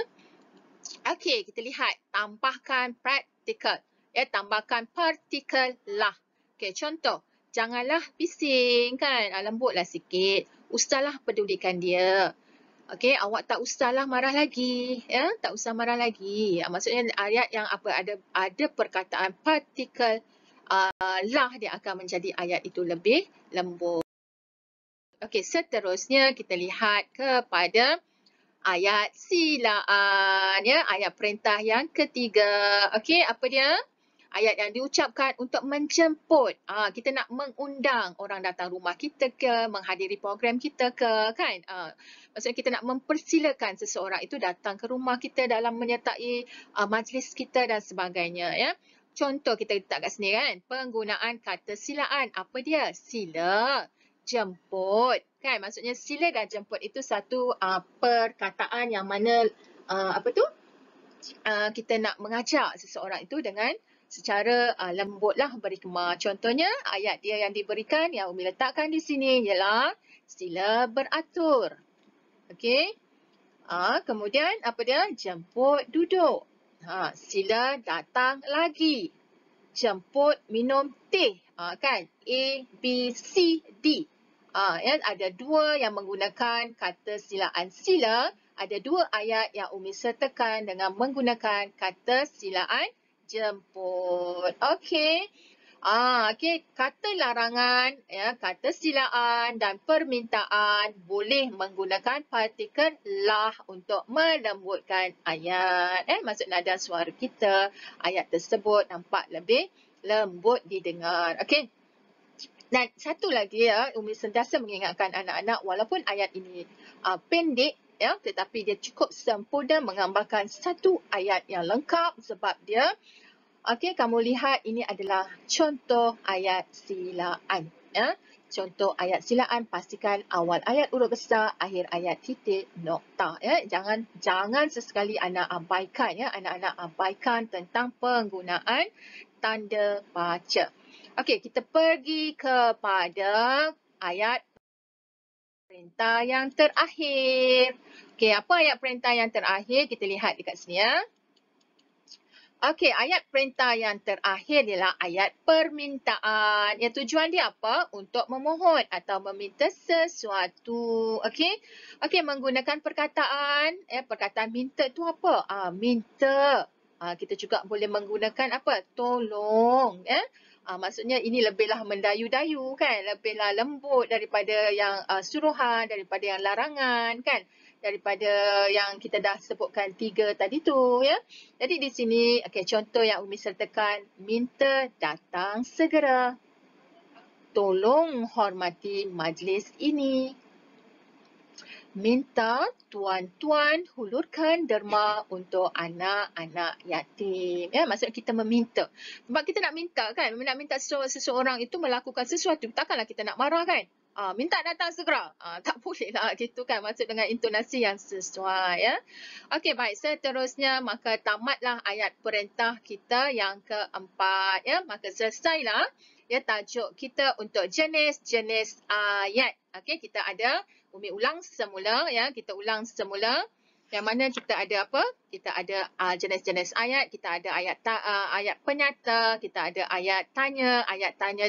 Okey, kita lihat tambahkan praktikal. Ya, tambahkan partikel lah. Okey, contoh. Janganlah bising kan. Lembutlah sikit. Usahlah pedulikan dia. Okey, awak tak usahlah marah lagi. Ya, tak usah marah lagi. Maksudnya ayat yang ada perkataan partikel lah, dia akan menjadi ayat itu lebih lembut. Okey, seterusnya kita lihat kepada ayat silaan, ya, ayat perintah yang ketiga. Okey, apa dia? Ayat yang diucapkan untuk menjemput. Kita nak mengundang orang datang rumah kita ke, menghadiri program kita ke, kan? Maksudnya kita nak mempersilakan seseorang itu datang ke rumah kita dalam menyertai majlis kita dan sebagainya, ya. Contoh kita letak kat sini kan, penggunaan kata silaan. Apa dia? Sila jemput, kan? Maksudnya sila dan jemput itu satu perkataan yang mana kita nak mengajak seseorang itu dengan secara lembutlah beri khemah. Contohnya ayat dia yang diberikan, yang Umi letakkan di sini ialah sila beratur. Okey. Kemudian apa dia? Jemput duduk. Sila datang lagi. Jemput minum teh. Kan? A, B, C, D. Ya, ada dua yang menggunakan kata silaan sila. Ada dua ayat yang Umi sertakan dengan menggunakan kata silaan jemput. Okey. Okey, kata larangan, ya, kata silaan dan permintaan boleh menggunakan partikel lah untuk melembutkan ayat. Maksud nada suara kita, ayat tersebut nampak lebih lembut didengar. Okey. Dan satu lagi ya, Umi sentiasa mengingatkan anak-anak walaupun ayat ini pendek ya, tetapi dia cukup sempurna menggambarkan satu ayat yang lengkap sebab dia kamu lihat ini adalah contoh ayat silaan ya. Contoh ayat silaan, pastikan awal ayat huruf besar, akhir ayat titik nokta ya. Jangan sesekali anak-anak abaikan tentang penggunaan tanda baca. Okey, kita pergi kepada ayat perintah yang terakhir. Okey, apa ayat perintah yang terakhir? Kita lihat dekat sini ya. Okey, ayat perintah yang terakhir ialah ayat permintaan. Ya, tujuan dia apa? Untuk memohon atau meminta sesuatu. Okey. Okey, menggunakan perkataan. Perkataan minta tu apa? Minta. Kita juga boleh menggunakan apa? Tolong. Maksudnya ini lebihlah mendayu-dayu kan, lebihlah lembut daripada yang suruhan, daripada yang larangan kan, daripada yang kita dah sebutkan tiga tadi tu ya. Jadi di sini contoh yang Umi sertakan, minta datang segera. Tolong hormati majlis ini. Minta tuan-tuan hulurkan derma untuk anak-anak yatim. Ya, maksud kita meminta. Sebab kita nak minta kan, nak minta seseorang itu melakukan sesuatu, takkanlah kita nak marah kan? Minta datang segera. Tak boleh lah gitu kan, maksud dengan intonasi yang sesuai ya. Okey, baik, seterusnya maka tamatlah ayat perintah kita yang keempat ya. Maka selesailah ya tajuk kita untuk jenis-jenis ayat. Okey, kita ada Umi ulang semula ya, kita ulang semula. Yang mana kita ada apa? Kita ada jenis-jenis ayat, kita ada ayat penyata, kita ada ayat tanya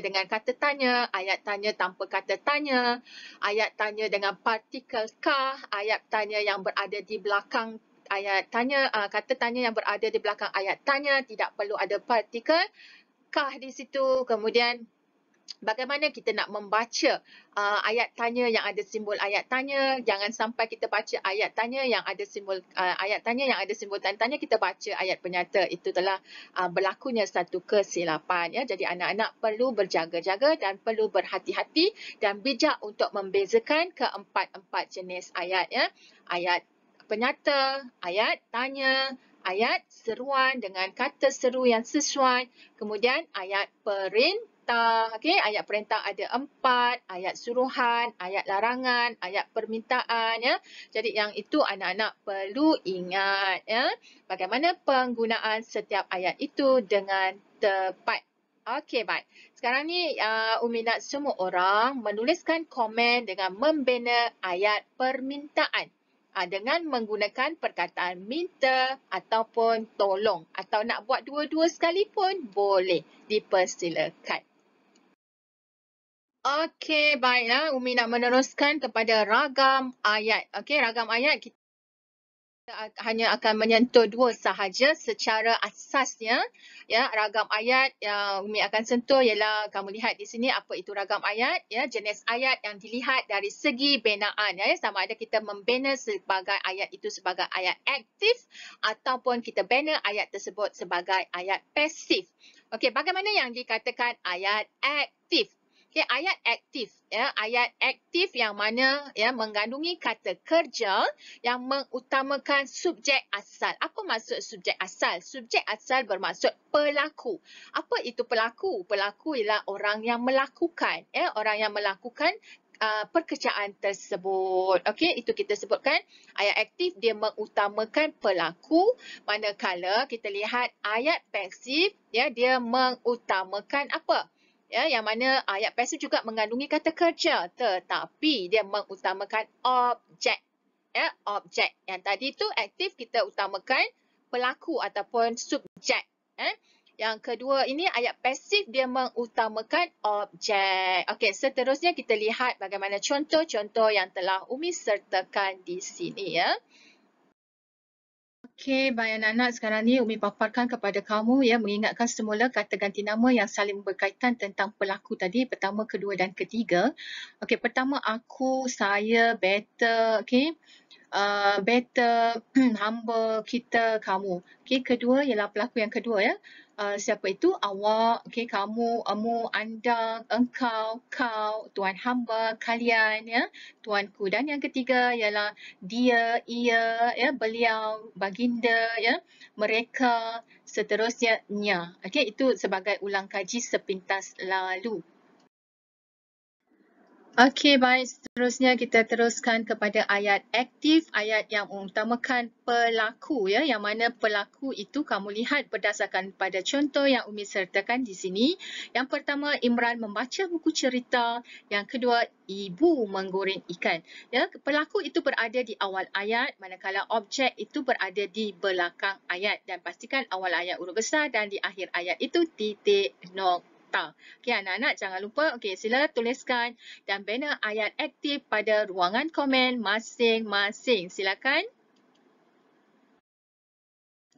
dengan kata tanya, ayat tanya tanpa kata tanya, ayat tanya dengan partikel kah, ayat tanya yang berada di belakang ayat tanya, kata tanya yang berada di belakang ayat tanya, tidak perlu ada partikel kah di situ. Kemudian bagaimana kita nak membaca ayat tanya yang ada simbol ayat tanya. Jangan sampai kita baca ayat tanya yang ada simbol tanda tanya, kita baca ayat penyata. Itu telah berlakunya satu kesilapan ya. Jadi anak-anak perlu berjaga-jaga dan perlu berhati-hati dan bijak untuk membezakan keempat-empat jenis ayat ya. Ayat penyata, ayat tanya, ayat seruan dengan kata seru yang sesuai, kemudian ayat perintah. Okey, ayat perintah ada 4, ayat suruhan, ayat larangan, ayat permintaan ya. Jadi yang itu anak-anak perlu ingat ya, bagaimana penggunaan setiap ayat itu dengan tepat. Okey, baik. Sekarang ni Umi nak semua orang menuliskan komen dengan membina ayat permintaan dengan menggunakan perkataan minta ataupun tolong, atau nak buat dua-dua sekalipun boleh, dipersilakan. Okey, baiklah. Umi nak meneruskan kepada ragam ayat. Okey, ragam ayat kita hanya akan menyentuh dua sahaja secara asasnya. Ya, ragam ayat yang Umi akan sentuh ialah kamu lihat di sini apa itu ragam ayat ya, jenis ayat yang dilihat dari segi benaan ya, sama ada kita membina sebagai ayat itu sebagai ayat aktif ataupun kita bina ayat tersebut sebagai ayat pasif. Okey, bagaimana yang dikatakan ayat aktif? Okay, ayat aktif ya, ayat aktif yang mana ya mengandungi kata kerja yang mengutamakan subjek asal. Apa maksud subjek asal? Subjek asal bermaksud pelaku. Apa itu pelaku? Pelaku ialah orang yang melakukan ya, orang yang melakukan pekerjaan tersebut. Okey, itu kita sebutkan ayat aktif dia mengutamakan pelaku, manakala kita lihat ayat pasif ya, dia mengutamakan apa? Ya, yang mana ayat pasif juga mengandungi kata kerja, tetapi dia mengutamakan objek. Ya, objek. Yang tadi tu aktif kita utamakan pelaku ataupun subjek. Yang kedua ini ayat pasif dia mengutamakan objek. Okey, seterusnya kita lihat bagaimana contoh-contoh yang telah Umi sertakan di sini ya. Okey, baik anak-anak, sekarang ni Umi paparkan kepada kamu ya, mengingatkan semula kata ganti nama yang saling berkaitan tentang pelaku tadi, pertama, kedua dan ketiga. Okey, pertama aku, saya, better, okey. Better, hamba, kita, kamu. Okey, kedua ialah pelaku yang kedua ya. Siapa itu? Awak, okey, kamu, emu, anda, engkau, kau, tuan hamba, kalian ya, tuanku. Dan yang ketiga ialah dia, ia, ya, beliau, baginda ya, mereka, seterusnya nya. Okey, itu sebagai ulang kaji sepintas lalu. Okey, baik. Seterusnya kita teruskan kepada ayat aktif, ayat yang mengutamakan pelaku ya, yang mana pelaku itu kamu lihat berdasarkan pada contoh yang Umi sertakan di sini. Yang pertama, Imran membaca buku cerita. Yang kedua, ibu menggoreng ikan. Ya, pelaku itu berada di awal ayat, manakala objek itu berada di belakang ayat, dan pastikan awal ayat huruf besar dan di akhir ayat itu titik nokta. Okey, anak-anak jangan lupa, okey, sila tuliskan dan bina ayat aktif pada ruangan komen masing-masing. Silakan.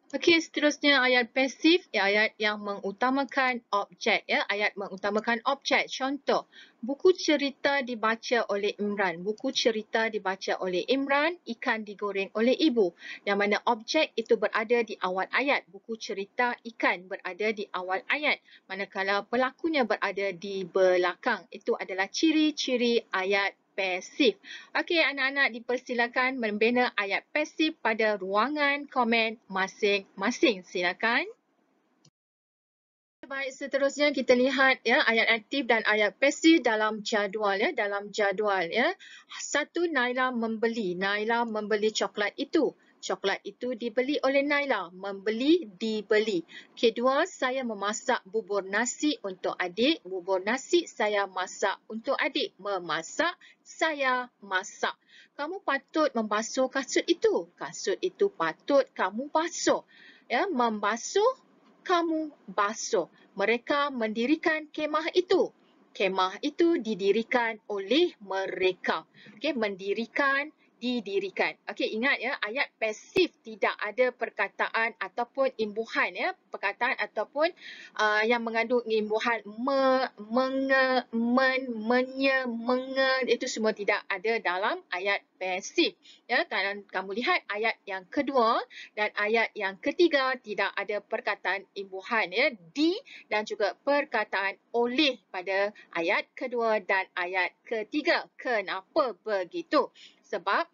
Okey, seterusnya ayat pasif, ayat yang mengutamakan objek ya, ayat mengutamakan objek. Contoh, buku cerita dibaca oleh Imran. Buku cerita dibaca oleh Imran, ikan digoreng oleh ibu. Yang mana objek itu berada di awal ayat. Buku cerita ikan berada di awal ayat. Manakala pelakunya berada di belakang. Itu adalah ciri-ciri ayat pasif. Okey, anak-anak dipersilakan membina ayat pasif pada ruangan komen masing-masing. Silakan. Baik, seterusnya kita lihat ya ayat aktif dan ayat pasif dalam jadual ya, Satu, Naila membeli coklat itu. Coklat itu dibeli oleh Naila, membeli dibeli. Kedua, saya memasak bubur nasi untuk adik, bubur nasi saya masak untuk adik, memasak saya masak. Kamu patut membasuh kasut itu. Kasut itu patut kamu basuh. Ya, membasuh kamu basuh. Mereka mendirikan kemah itu. Kemah itu didirikan oleh mereka. Okey, mendirikan, didirikan. Okey, ingat ya, ayat pasif tidak ada perkataan ataupun imbuhan ya. Perkataan ataupun yang mengandung imbuhan menge, menye, itu semua tidak ada dalam ayat pasif. Ya, kalau kamu lihat ayat yang kedua dan ayat yang ketiga tidak ada perkataan imbuhan ya, di dan juga perkataan oleh pada ayat kedua dan ayat ketiga. Kenapa begitu? Sebab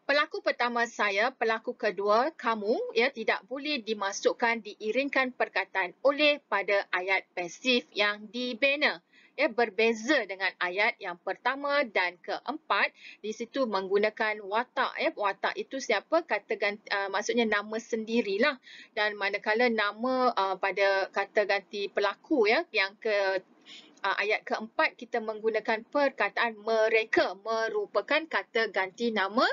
pelaku pertama saya, pelaku kedua kamu ya tidak boleh dimasukkan diiringkan perkataan oleh pada ayat pasif yang dibina. Ya, berbeza dengan ayat yang pertama dan keempat, di situ menggunakan watak ya. Watak itu siapa? Kata ganti, maksudnya nama sendirilah. Dan manakala nama pada kata ganti pelaku ya yang ayat keempat kita menggunakan perkataan mereka merupakan kata ganti nama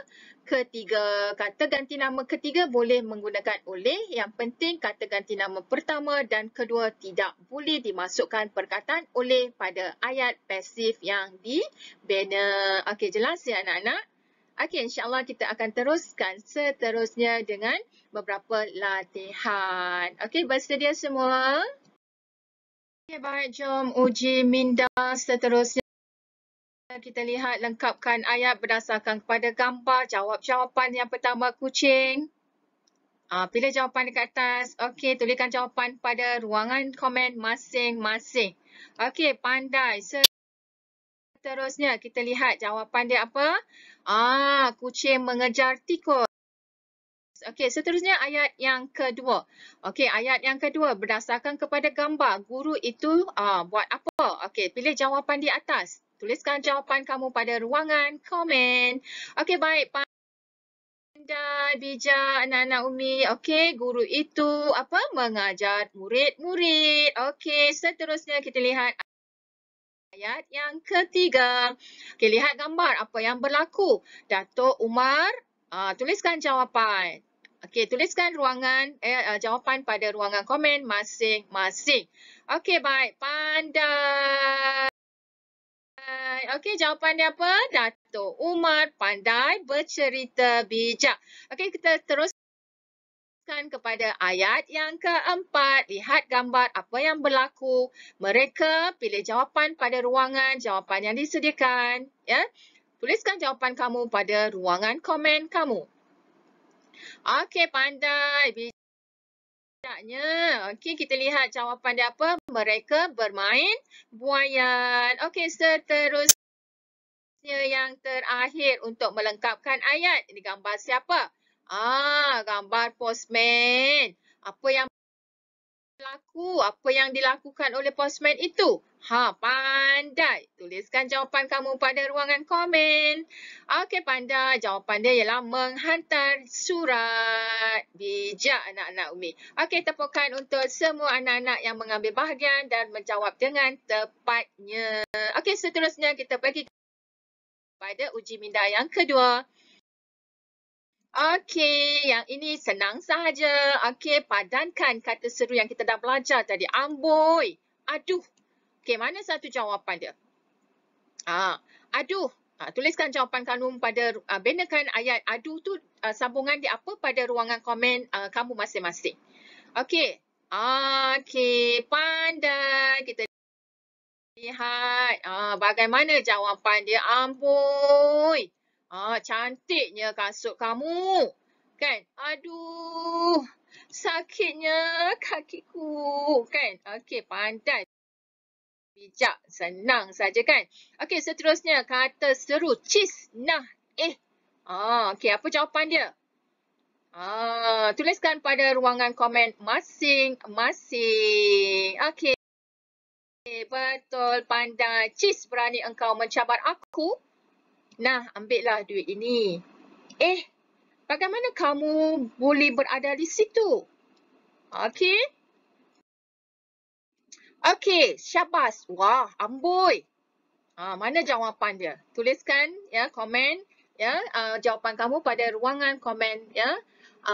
ketiga. Kata ganti nama ketiga boleh menggunakan oleh. Yang penting kata ganti nama pertama dan kedua tidak boleh dimasukkan perkataan oleh pada ayat pasif yang dibina. Okey, jelas ya anak-anak? Okey, insyaAllah kita akan teruskan seterusnya dengan beberapa latihan. Okey, bersedia semua? Okay, baik, jom uji minda seterusnya. Kita lihat lengkapkan ayat berdasarkan kepada gambar. Jawab jawapan yang pertama, kucing. Pilih jawapan dekat atas. Okey, tuliskan jawapan pada ruangan komen masing-masing. Okey, pandai. Seterusnya, kita lihat jawapan dia apa? Kucing mengejar tikus. Okey, seterusnya ayat yang kedua. Okey, ayat yang kedua berdasarkan kepada gambar. Guru itu buat apa? Okey, pilih jawapan di atas. Tuliskan jawapan kamu pada ruangan komen. Okey, baik. Pandai, bijak, anak-anak Umi. Okey, guru itu apa? Mengajar murid-murid. Okey, seterusnya kita lihat ayat yang ketiga. Okey, lihat gambar apa yang berlaku. Datuk Umar, tuliskan jawapan. Okey, tuliskan jawapan pada ruangan komen masing-masing. Okey, baik. Pandai. Okey, jawapan dia apa? Datuk Umar pandai bercerita bijak. Okey, kita teruskan kepada ayat yang keempat. Lihat gambar apa yang berlaku. Mereka pilih jawapan pada ruangan jawapan yang disediakan. Ya. Tuliskan jawapan kamu pada ruangan komen kamu. Okey, pandai. Bijaknya. Okey, kita lihat jawapan dia apa. Mereka bermain buaian. Okey, seterusnya yang terakhir untuk melengkapkan ayat. Ini gambar siapa? Gambar postman. Apa yang berlaku? Apa yang dilakukan oleh postman itu? Pandai. Tuliskan jawapan kamu pada ruangan komen. Okey, pandai. Jawapan dia ialah menghantar surat. Bijak anak-anak Umi. Okey, tepukan untuk semua anak-anak yang mengambil bahagian dan menjawab dengan tepatnya. Okey, seterusnya kita pergi pada uji minda yang kedua. Okey, yang ini senang sahaja. Okey, padankan kata seru yang kita dah belajar tadi. Amboi, aduh. Okey, mana satu jawapan dia? Aduh. Tuliskan jawapan kamu pada, binakan ayat aduh tu sambungan dia apa pada ruangan komen kamu masing-masing. Okey. Okey, pandai. Kita lihat bagaimana jawapan dia. Amboi. Cantiknya kasut kamu. Kan? Aduh. Sakitnya kakiku. Kan? Okey, pandai. Bijak. Senang saja kan? Okey, seterusnya kata seru. Cis, nah, okey, apa jawapan dia? Tuliskan pada ruangan komen masing-masing. Okey, betul, pandai. Cis, berani engkau mencabar aku? Nah, ambillah duit ini. Bagaimana kamu boleh berada di situ? Okey. Okey, syabas. Wah, amboi. Mana jawapan dia? Tuliskan ya komen ya jawapan kamu pada ruangan komen ya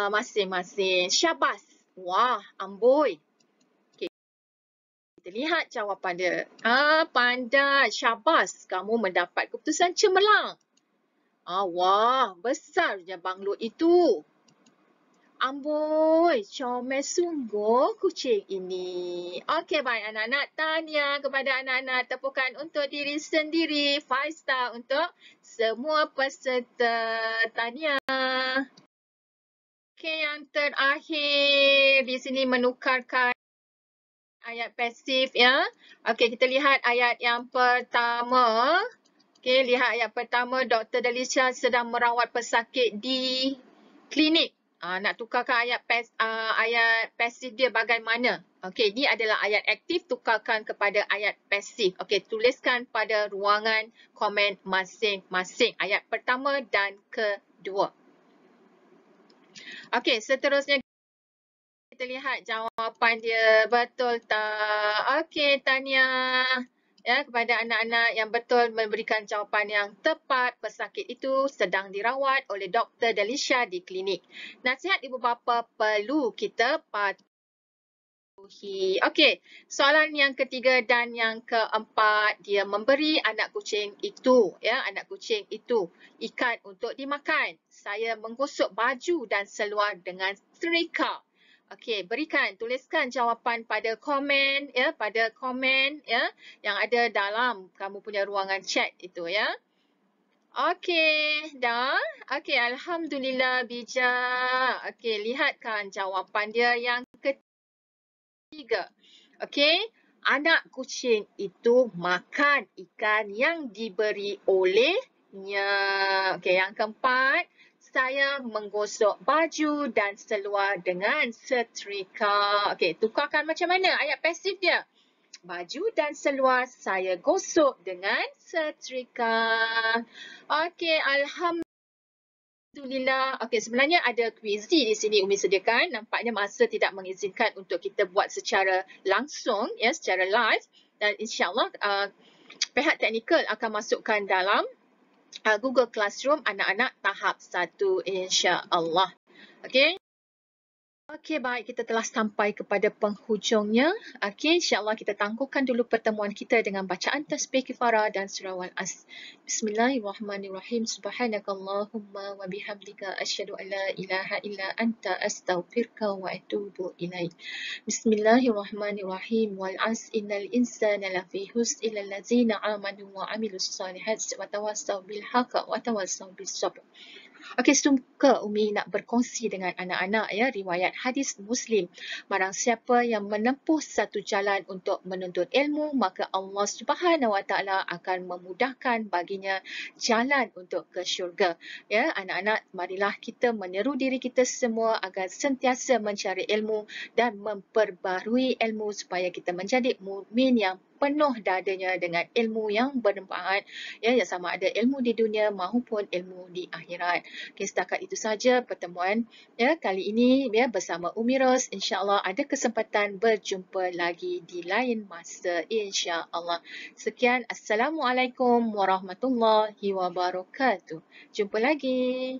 masing-masing. Syabas. Wah, amboi. Okey, kita lihat jawapan dia. Pandai. Syabas. Kamu mendapat keputusan cemerlang. Wah, besarnya banglo itu. Amboi, comel sungguh kucing ini. Okey, baik anak-anak. Tahniah kepada anak-anak. Tepukan untuk diri sendiri. 5 star untuk semua peserta. Tahniah. Okey, yang terakhir di sini menukarkan ayat pasif ya. Okey, kita lihat ayat yang pertama. Okey, lihat ayat pertama. Dr. Dalisha sedang merawat pesakit di klinik. Nak tukarkan ayat pasif dia bagaimana? Okey, ini adalah ayat aktif, tukarkan kepada ayat pasif. Okey, tuliskan pada ruangan komen masing-masing. Ayat pertama dan kedua. Okey, seterusnya kita lihat jawapan dia. Betul tak? Okey, tahniah. Ya, kepada anak-anak yang betul memberikan jawapan yang tepat, pesakit itu sedang dirawat oleh Dr. Dalisha di klinik. Nasihat ibu bapa perlu kita patuhi. Okey, soalan yang ketiga dan yang keempat, dia memberi anak kucing itu ikan untuk dimakan. Saya menggosok baju dan seluar dengan setrika. Okey, tuliskan jawapan pada komen ya, yang ada dalam kamu punya ruangan chat itu ya. Okey, dah. Okey, alhamdulillah bijak. Okey, lihatkan jawapan dia yang ketiga. Okey, anak kucing itu makan ikan yang diberi olehnya. Okey, yang keempat, saya menggosok baju dan seluar dengan setrika. Okey, tukarkan macam mana ayat pasif dia? Baju dan seluar saya gosok dengan setrika. Okey, alhamdulillah. Okey, sebenarnya ada kuizi di sini Umi sediakan. Nampaknya masa tidak mengizinkan untuk kita buat secara langsung, ya, secara live. Dan insyaAllah pihak teknikal akan masukkan dalam Google Classroom anak-anak tahap 1 insya-Allah. Okey. Okey, baik, kita telah sampai kepada penghujungnya. Okey, insya-Allah kita tangguhkan dulu pertemuan kita dengan bacaan tasbih kifarah dan surah Al-As. Bismillahirrahmanirrahim. Subhanakallahumma wa bihamdika asyhadu an la ilaha illa anta astaghfiruka wa atubu ilaik. Bismillahirrahmanirrahim. Wal 'as innal insana lafi husn illa allazina amanu wa 'amilus solihati wa tawassaw bil haqqi wa tawassaw bis sabr. Okey, suka Umi nak berkongsi dengan anak-anak ya riwayat hadis Muslim. Barang siapa yang menempuh satu jalan untuk menuntut ilmu, maka Allah Subhanahu Wa Taala akan memudahkan baginya jalan untuk ke syurga. Ya, anak-anak, marilah kita meniru diri kita semua agar sentiasa mencari ilmu dan memperbaharui ilmu supaya kita menjadi mukmin yang penuh dadanya dengan ilmu yang bermanfaat, ya, yang sama ada ilmu di dunia maupun ilmu di akhirat. Okay, setakat itu saja pertemuan ya kali ini ya bersama Umi Ros. InsyaAllah ada kesempatan berjumpa lagi di lain masa insyaAllah. Sekian, Assalamualaikum warahmatullahi wabarakatuh. Jumpa lagi.